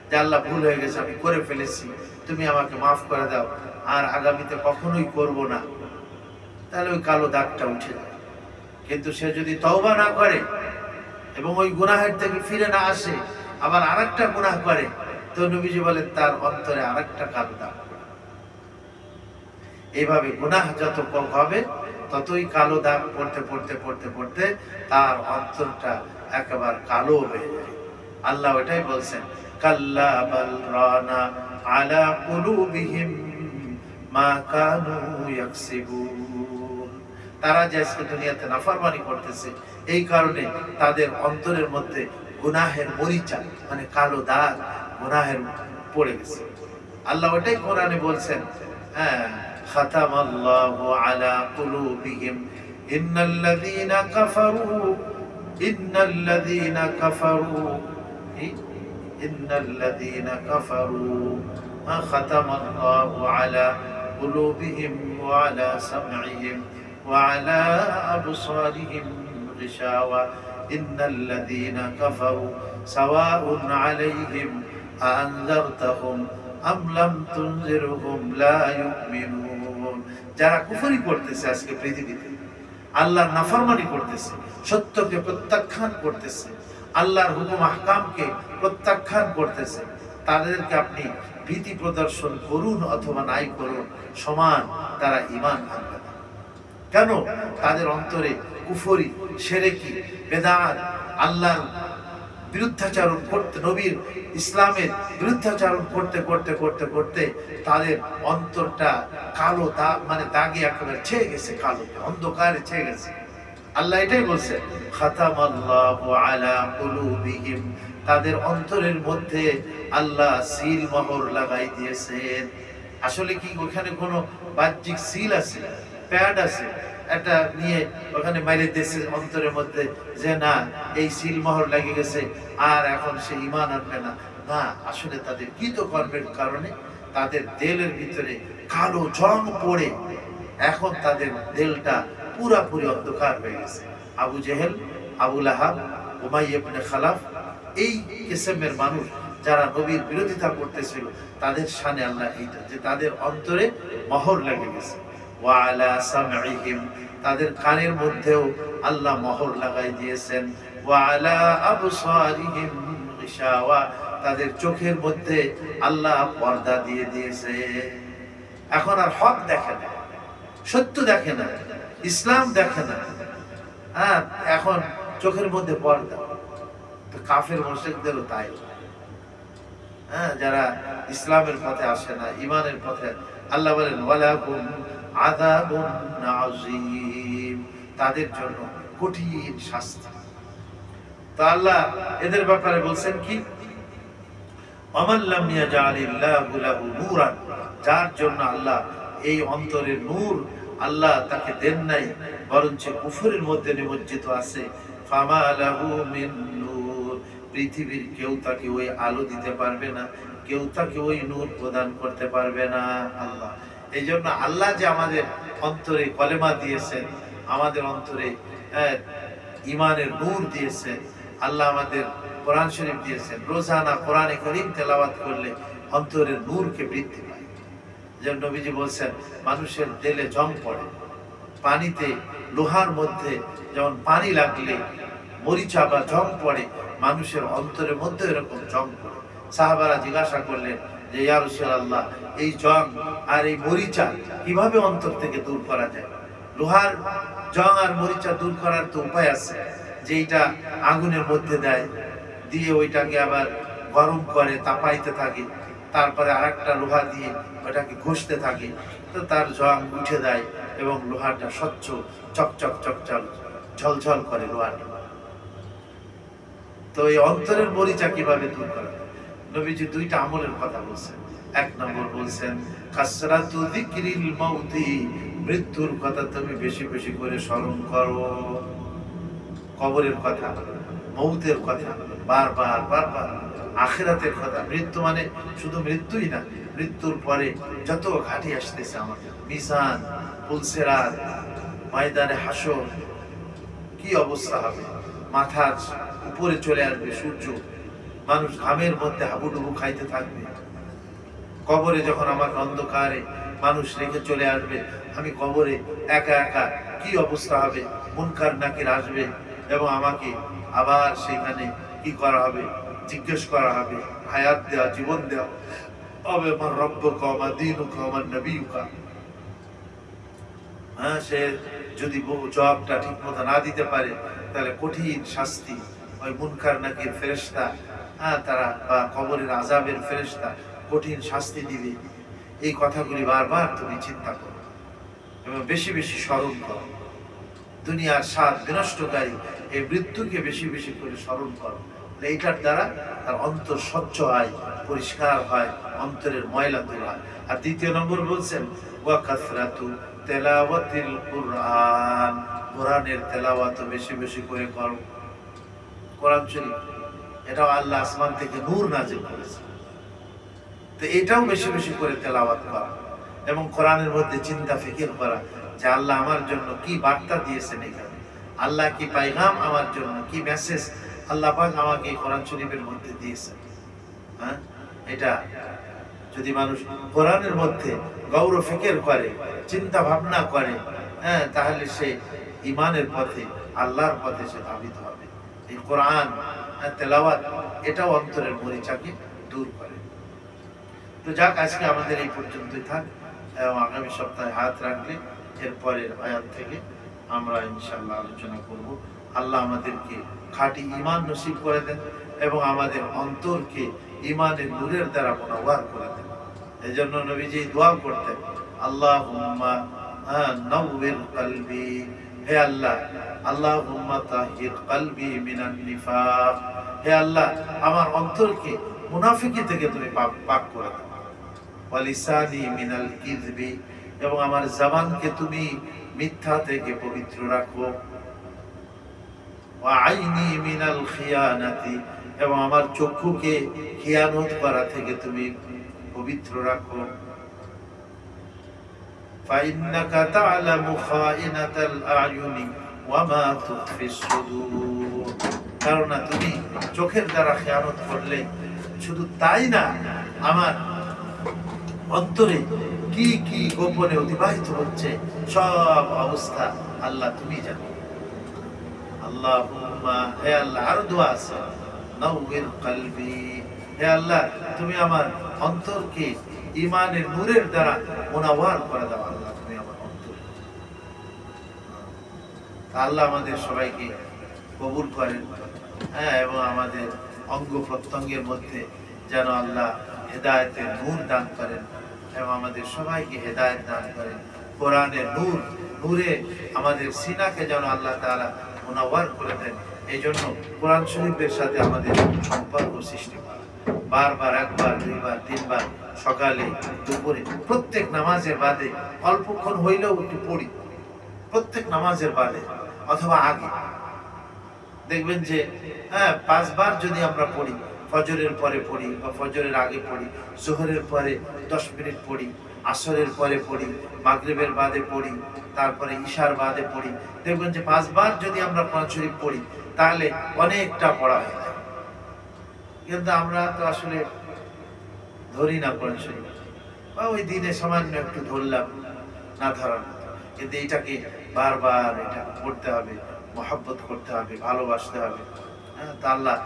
[SPEAKER 1] যে আল্লাহ ভুল হয়ে গেছে, আমি করে ফেলেছি, তুমি আমাকে মাফ করে দাও, আর আগামীতে কখনোই করব না, তাহলে ওই কালো দাগটা উঠে যায়। কিন্তু সে যদি তওবা না করে এবং ওই গুনাহের থেকে ফিরে না আসে, আবার আরেকটা গুনাহ করে, তো নবীজি বলেন তার অন্তরে আরেকটা কালো দাগ। এইভাবে গুনাহ যত কম হবে ততই কালো দাগ পড়তে পড়তে পড়তে পড়তে তার অন্তরটা একেবারে কালো হয়ে যায়। আল্লাহ ওটাই বলছেন, কাল্লা বাল রানা আলা কুলুবিহিম মা কানু ইয়াকসিবুন। তারা যে আজকে দুনিয়াতে নাফরমানি করতেছে, এই কারণে তাদের অন্তরের মধ্যে গুনাহের মরিচা মানে কালো দাগ গুনাহের পড়ে গেছে। আল্লাহ ওটাই কোরআনে বলছেন, হ্যাঁ, খাতামাল্লাহু আলা কুলুবিহিম ইন্নাল্লাযীনা কাফারু খাতামাল্লাহু আলা কুলুবিহিম ওয়া আলা সাম'ইহিম ওয়া আলা আবসারিহিম গিশাওয়া ইন্নাল্লাযীনা কাফারু সাওয়াউন আলাইহিম আনযারতাহুম আম লাম তুনজিরহুম লা ইউমিনুন। যারা কুফরি করতেছে আজকে পৃথিবীতে, আল্লাহর নাফরমানি করতেছে, সত্যকে প্রত্যাখ্যান করতেছে, আল্লাহর হুকুম আহকামকে প্রত্যাখ্যান করতেছে, তাদেরকে আপনি ভীতি প্রদর্শন করুন অথবা নাই করুন, সমান তারা ঈমান আনবে না। কেন? তাদের অন্তরে কুফরি, শিরকি, বেদাত, আল্লাহর বিরুদ্ধাচরণ করতে, নবীর ইসলামের বিরুদ্ধাচরণ করতে করতে করতে করতে তাদের অন্তরটা কালো দাগ মানে দাগে একেবারে ছেয়ে গেছে, কালো অন্ধকারে ছেয়ে গেছে। আল্লাহ এটাই বলছে, খাতামাল্লাহু আলা কুলুবিহিম, তাদের অন্তরের মধ্যে আল্লাহ সিল মোহর লাগাই দিয়েছেন। আসলে কি ওখানে কোনো বাহ্যিক সিল আছে, প্যাড আছে, এটা নিয়ে ওখানে মাইরে দিয়েছে অন্তরের মধ্যে যে না এই সিল মোহর লেগে গেছে আর এখন সে ঈমান আনবে না? না, আসলে তাদের কৃতকর্মের কারণে তাদের দিলের ভিতরে কালো জং পড়ে এখন তাদের দিলটা পুরাপুরি অন্ধকার হয়ে গেছে। আবু জেহেল, আবু লাহাব, উমাইয়া ইবনে খালাফ, এই কিসমের মানুষ যারা নবীর বিরোধিতা করতেছিল, তাদের শানে আল্লাহ এইটা যে তাদের অন্তরে মোহর লেগে গেছে। ওয়া আলা সামঈহিম, তাদের কানের মধ্যেও আল্লাহ মোহর লাগাই দিয়েছেন। ওয়া আলা আবসারিহিম গিশাওয়া, তাদের চোখের মধ্যে আল্লাহ পর্দা দিয়ে দিয়েছে। এখন আর হক দেখে না, সত্য দেখে না, ইসলাম দেখে না, হ্যাঁ, এখন চোখের মধ্যে পর্দা। তো কাফের মুশরিকদেরও তাই, হ্যাঁ, যারা ইসলামের পথে আসে না, ঈমানের পথে, আল্লাহ বলেন ওয়ালাকুম আযাবুন আযীম, তাদের জন্য কঠিন শাস্তি। তো আল্লাহ এদের ব্যাপারে বলছেন কি, ওয়ামান লাম ইয়াজআলিল্লাহু লাহু নূরান, যার জন্য আল্লাহ এই অন্তরের নূর আল্লাহ তাকে দেন নাই, বরঞ্চ কুফরের মধ্যে নিমজ্জিত আছে, ফামা লাহু মিন নূর, পৃথিবীর কেউ তাকে ওই আলো দিতে পারবে না, কেউ তাকে ওই নূর প্রদান করতে পারবে না। আল্লাহ এই জন্য আল্লাহ যে আমাদের অন্তরে কলেমা দিয়েছেন, আমাদের অন্তরে ঈমানের নূর দিয়েছেন, আল্লাহ আমাদের কোরআন শরীফ দিয়েছেন, রোজানা কোরআনে কারীম তেলাওয়াত করলে অন্তরের নূরকে বৃদ্ধি পায়। যেমন নবীজি বলছেন, মানুষের দিলে জং পড়ে, পানিতে লোহার মধ্যে যেমন পানি লাগলে মরিচা বা জং পড়ে, মানুষের অন্তরের মধ্যে এরকম জং পড়ে। সাহাবারা জিজ্ঞাসা করলেন যে ইয়া রাসূলুল্লাহ, এই জং আর এই মরিচা কিভাবে অন্তর থেকে দূর করা যায়? লোহার জং আর মরিচা দূর করার তো উপায় আছে, যে এটা আগুনের মধ্যে দেয়, দিয়ে ওইটাকে আবার গরম করে তাপাইতে থাকে, তারপরে আরেকটা লোহা দিয়ে ওটাকে ঘষতে থাকে, তো তার জং উঠে দেয় এবং লোহাটা স্বচ্ছ চকচক চকচক ঝলঝল করে লোহাটা। তো এই অন্তরের মরিচা কিভাবে দূর করা যায়? নবীজি দুইটা আমলের কথা বলছেন। এক নম্বর বলছেন কাসরাতু যিকরিল মাউতি, মৃত্যুর কথা তুমি বেশি বেশি করে স্মরণ করো। কবরের কথা, মৌতের কথা, বারবার বারবার, আখিরাতের কথা। মৃত্যু মানে শুধু মৃত্যুই না, মৃত্যুর পরে যত ঘাটি আসতেছে আমাদের, মিজান, পুলসেরাত, ময়দানে হাসর, কি অবস্থা হবে, মাথার উপরে চলে আসবে সূর্য, মানুষ ঘামের মধ্যে হাবুডুবু খাইতে থাকবে। কবরে যখন আমাকে অন্ধকারে মানুষ রেখে চলে আসবে, আমি কবরে একা একা, কি অবস্থা হবে, মুনকার নাকির আসবে এবং আমাকে আবার সেখানে কি করা হবে, জিজ্ঞেস করা হবে, হায়াত দেওয়া, জীবন দেওয়া হবে, আমার রব্বুকা ওয়া মা দীনুকা ওয়া মান নবিয়ুকা। হ্যাঁ, সে যদি জবাবটা ঠিক মতো না দিতে পারে, তাহলে কঠিন শাস্তি ওই মুনকার নাকির ফেরেশতা, তারা বা কবরের আযাবের ফেরেশতা কঠিন শাস্তি দিবে। এই কথাগুলি বারবার তুমি চিন্তা করো এবং বেশি বেশি স্মরণ করো। দুনিয়ার স্বাদ বিনষ্টকারী এই মৃত্যুকে বেশি বেশি করে স্মরণ করো। এইটার দ্বারা তার অন্তর স্বচ্ছ হয়, পরিষ্কার হয়, অন্তরের ময়লা দূর হয়। আর দ্বিতীয় নম্বর বলছেন ওয়া কাসরাতু তেলাওয়াতিল কুরআন, কোরআনের তেলাওয়াত বেশি বেশি করে করো। কোরআন শরীফ এটাও আল্লাহ আসমান থেকে নূর নাযিল করেছে, তো এটাও বেশি বেশি করে তেলাওয়াত করা এবং কোরআনের মধ্যে চিন্তা ফিকির করা যে আল্লাহ আমার জন্য কি বার্তা দিয়েছেন, এখানে আল্লাহ কি পাইগাম আমার জন্য, কি মেসেজ আল্লাহ পাক আমাকে কোরআন শরীফের মধ্যে দিয়েছেন। হ্যাঁ, এটা যদি মানুষ কোরআনের মধ্যে গৌর ফিকির করে, চিন্তা ভাবনা করে, তাহলে সে ঈমানের পথে, আল্লাহর পথে সে ধাবিত হবে। এই কোরআন তেলাওয়াত এটাও অন্তরের মরিচাকে দূর করে। তো যাক, আজকে আমাদের এই পর্যন্তই থাক এবং আগামী সপ্তাহে হাত রাখলে এরপরের আয়াত থেকে আমরা ইনশাআল্লাহ আলোচনা করব। আল্লাহ আমাদেরকে খাঁটি ঈমান নসিব করে দেন এবং আমাদের অন্তরকে ঈমানের নূরের দ্বারা মুনাওয়ার করে দেন। এজন্য নবীজি দোয়া করতেন, আল্লাহুম্মা নাওয়ির কলবি, হে আল্লাহ, আল্লাহুম্মা তাহির কলবি মিনান নিফাক, হে আল্লাহ আমার অন্তরকে মুনাফিকি থেকে তুমি পাক করে দাও। ওয়া লিসানি মিনাল কিযবি, এবং আমার জবানকে তুমি মিথ্যা থেকে পবিত্র রাখো। ওয়া আইনি মিনাল খিয়ানাতি, এবং আমার চক্ষুকে খিয়ানত করা থেকে তুমি পবিত্র রাখো। ফাইন্নাকা তা'লামু খাইনাতাল আ'য়ুনি ওয়া মা তুখফিস সুদূর, কারণ তুমি চোখের দ্বারা খিয়ানত করলে, শুধু তাই না, আমার অন্তরে কি কি গোপনে অতিবাহিত হচ্ছে সব অবস্থা আল্লাহ তুমি জানো। আল্লাহুম্মা, হে আল্লাহ, আরো দোয়া আছে, নাওয়ির কলবি, হে আল্লাহ তুমি আমার অন্তরকে ঈমানের নূরের দ্বারা মুনাওয়ার করে দাও। আল্লাহ তুমি আমার অন্তর, আল্লাহ আমাদের সবাইকে কবুল করেন, এবং আমাদের অঙ্গ প্রত্যঙ্গের মধ্যে যেন আল্লাহ হেদায়েতের নূর দান করেন এবং আমাদের সবাইকে হেদায়েত দান করেন। কোরআনের নূর, নূরে আমাদের সিনাকে যেন আল্লাহ তাআলা মুনাওয়ার করে দেন। এই জন্য কোরআন শরীফের সাথে আমাদের সম্পর্ক সৃষ্টি করা, বারবার, একবার, দুইবার, তিনবার, সকালে, দুপুরে, প্রত্যেক নামাজের বাদে অল্পক্ষণ হইলেও একটু পড়ি, প্রত্যেক নামাজের বাদে অথবা আগে। দেখবেন যে 5 বার যদি আমরা পড়ি, ফজরের পরে পড়ি বা ফজরের আগে পড়ি, যোহরের পরে 10 মিনিট পড়ি, আসরের পরে পড়ি, মাগরিবের বাদে পড়ি, তারপরে ঈশার বাদে পড়ি, দেখবেন যে 5 বার যদি আমরা কোরআন শরীফ পড়ি তাহলে অনেকটা পড়া হয়ে যায়। কিন্তু আমরা তো আসলে ধরি না কোরআন শরীফ, বা ওই দিনে সামান্য একটু ধরলাম, না ধরার মতো। কিন্তু এটাকে বারবার এটা পড়তে হবে, মহব্বত করতে হবে, ভালোবাসতে হবে। তা আল্লাহ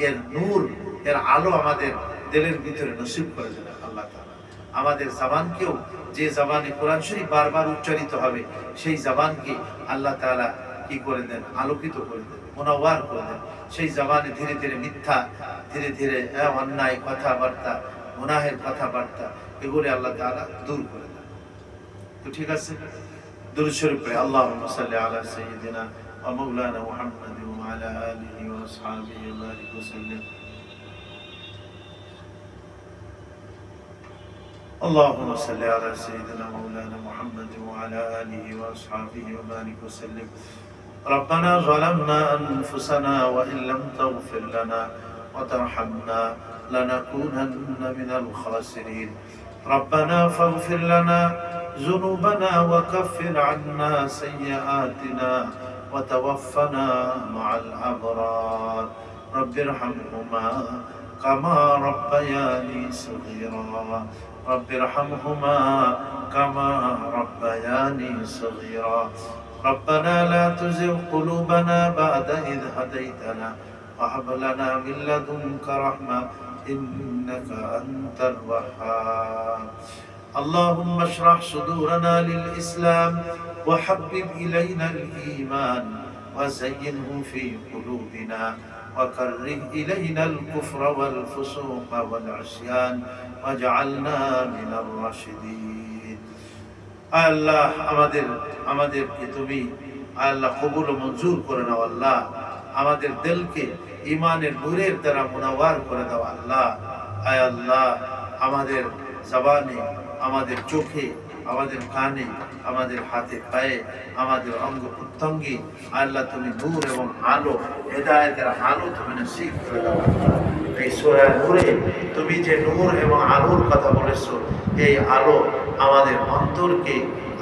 [SPEAKER 1] এর নূর, এর আলো আমাদের দিলের ভিতরে নসিব করে দেবেন আল্লাহ তাআলা। আমাদের জবানকেও, যে জবানে কোরআন শরীফ বারবার উচ্চারিত হবে, সেই জবানকে আল্লাহ তাআলা কি করে দেন, আলোকিত করে দেন, মুনাওয়ার করে দেন। সেই জবানে ধীরে ধীরে মিথ্যা, ধীরে ধীরে অন্যায় কথাবার্তা, গুনাহের কথাবার্তা, এগুলো আল্লাহ তাআলা দূর করে দেন। তো ঠিক আছে, দুরূদ শরীফ পড়ে আল্লাহুম্মা সাল্লি আলা সাইয়্যিদিনা ওয়া মাওলানা মুহাম্মাদিন ওয়া আলা আলিহি ওয়া আসহাবিহি ওয়া বারিক ওয়া সাল্লিম। اللهم صل على سيدنا مولانا محمد وعلى آله وأصحابه وبارك وسلم. ربنا ظلمنا أنفسنا وإن لم تغفر لنا وترحمنا لنكونن من الخاسرين. ربنا فاغفر لنا ذنوبنا وكفر عنا سيئاتنا وتوفنا مع الأبرار. رب ارحمهما كما ربياني صغيرا رب ارحمهما كما ربياني صغيرا ربنا لا تزغ قلوبنا بعد إذ هديتنا وهب لنا من لدنك رحمة إنك أنت الوهاب اللهم اشرح صدورنا للإسلام وحبب إلينا الإيمان وزينه في قلوبنا وكره إلينا الكفر والفسوق والعصيان واجعلنا من الراشدين আল্লাহ আমাদেরকে তুমি আল্লাহ কবুল ও মঞ্জুর করে নাও আল্লাহ আমাদের দিলকে ঈমানের নূরের দ্বারা মুনাওয়ার করে দাও আল্লাহ আয় আল্লাহ আমাদের জবানে আমাদের চোখে আমাদের কানে আমাদের হাতে পায়ে আমাদের অঙ্গ প্রত্যঙ্গে আল্লাহ তুমি নূর এবং আলো হেদায়েতের আলো তুমি নসিব করে দাও এই সূরা নূরে তুমি যে নূর এবং আলোর কথা বলেছো এই আলো আমাদের অন্তরকে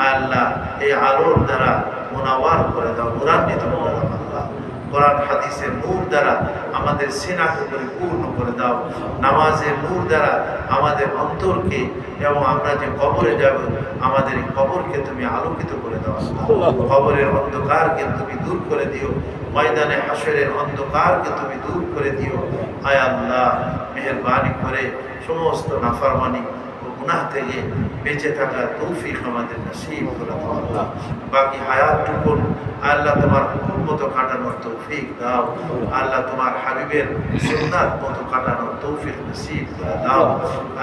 [SPEAKER 1] আল্লাহ এই আলোর দ্বারা মুনাওয়ার করে দাও নূরান্বিত করে দাও আল্লাহ কোরআন হাদিসের নূর দ্বারা আমাদের সিনাকে পরিপূর্ণ করে দাও নামাজের নূর দ্বারা আমাদের অন্তরকে এবং আমরা যে কবরে যাব আমাদের এই কবরকে তুমি আলোকিত করে দাও কবরের অন্ধকারকে তুমি দূর করে দিও ময়দানে হাসরের অন্ধকারকে তুমি দূর করে দিও আয় আল্লাহ মেহেরবানি করে সমস্ত নাফরমানি গুনাহ থেকে বেঁচে থাকার তৌফিক আমাদের নসিব করে দাও আল্লাহ বাকি হায়াতটুকু আল্লাহ তোমার হুকুম মতো কাটানোর তৌফিক দাও আল্লাহ তোমার হাবিবের সুন্নাত মতো কাটানোর তৌফিক নসিব করে দাও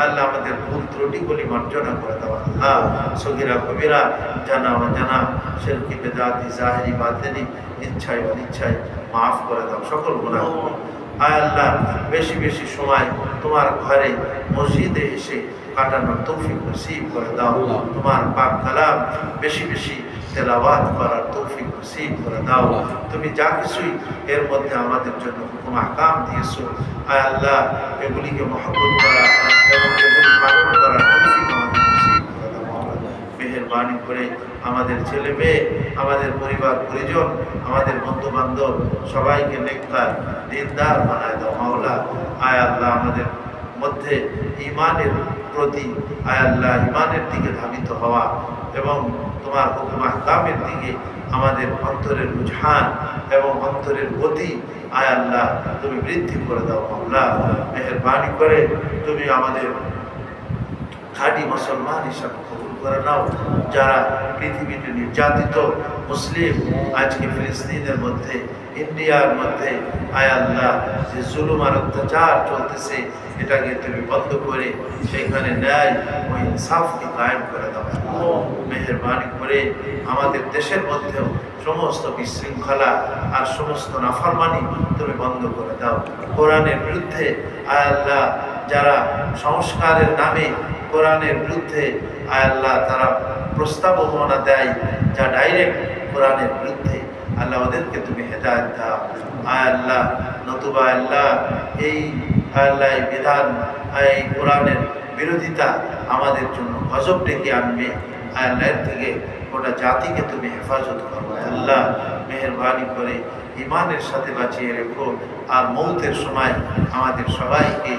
[SPEAKER 1] আল্লাহ আমাদের ভুল ত্রুটিগুলি মার্জনা করে দাও আল্লাহ সগীরা কবিরা জানা অজানা শিরকি বিদআতি জাহিরি বাতিনি ইচ্ছায় অনিচ্ছায় মাফ করে দাও সকল গুনাহ আয় আল্লাহ বেশি বেশি সময় তোমার ঘরে মসজিদে এসে কাটানোর তৌফিক নসিব করে দাও তোমার পাক কালাম বেশি বেশি তেলাওয়াত করার তৌফিক নসিব করে দাও তুমি যা কিছুই এর মধ্যে আমাদের জন্য হুকুম আহকাম দিয়েছো আয় আল্লাহ এগুলিকে মহব্বত করা এবং এগুলি পালন করার তৌফিক আমাদের নসিব করে দাও মেহেরবানি করে আমাদের ছেলে মেয়ে আমাদের পরিবার পরিজন আমাদের বন্ধু বান্ধব সবাইকে নেককার দিনদার বানায় দাও মাওলা আয় আল্লাহ আমাদের মধ্যে ঈমানের প্রতি আয় আল্লাহ ঈমানের দিকে ধাবিত হওয়া এবং তোমার হুকুম আহকামের দিকে আমাদের অন্তরের রুঝান এবং অন্তরের গতি আয় আল্লাহ তুমি বৃদ্ধি করে দাও মাওলা মেহেরবানি করে তুমি আমাদের খাঁটি মুসলমান হিসাবে কবুল করে নাও যারা পৃথিবীতে নির্যাতিত মুসলিম আজকে ফিলিস্তিনের মধ্যে ইন্ডিয়ার মধ্যে আয় আল্লাহ যে জুলুম আর অত্যাচার চলতেছে এটাকে তুমি বন্ধ করে সেখানে ন্যায় ও ইনসাফকে কায়েম করে দাও মেহেরবানি করে আমাদের দেশের মধ্যেও সমস্ত বিশৃঙ্খলা আর সমস্ত নাফরমানি তুমি বন্ধ করে দাও কোরআনের বিরুদ্ধে আয় আল্লাহ যারা সংস্কারের নামে কোরআনের বিরুদ্ধে আয় আল্লাহ তারা প্রস্তাবনা দেয় যা ডাইরেক্ট কোরআনের বিরুদ্ধে আল্লাহ ওদেরকে তুমি হেদায়েত দাও আয় আল্লাহ নতুবা আল্লাহ এই আল্লাহ বিধান এই কোরআনের বিরোধিতা আমাদের জন্য গজব ডেকে আনবে আয় আল্লাহ থেকে গোটা জাতিকে তুমি হেফাজত করো আল্লাহ মেহেরবানি করে ঈমানের সাথে বাঁচিয়ে রেখো আর মৌতের সময় আমাদের সবাইকে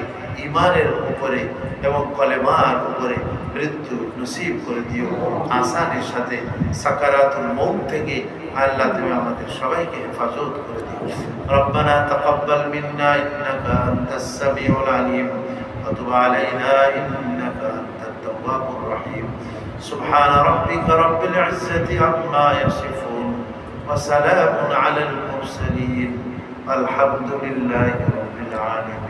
[SPEAKER 1] ঈমানের উপরে এবং কলেমার উপরে মৃত্যু নসিব করে দিও আসানের সাথে সাকারাতুল মৌত থেকে আল্লাহ তুমি আমাদের সবাইকে হেফাজত করে দিও রব্বানা তাকাব্বাল মিন্না ইন্নাকা আনতাস সামিউল আলিম ওয়া তুব আলাইনা ইন্নাকা আনতাত তাওয়াবুর রহিম সুবহান রাব্বিকা রাব্বিল ইজ্জাতি আম্মা ইয়াসিফুন ওয়া সালামুন আলাল মুরসালিন আলহামদুলিল্লাহি রাব্বিল আলামিন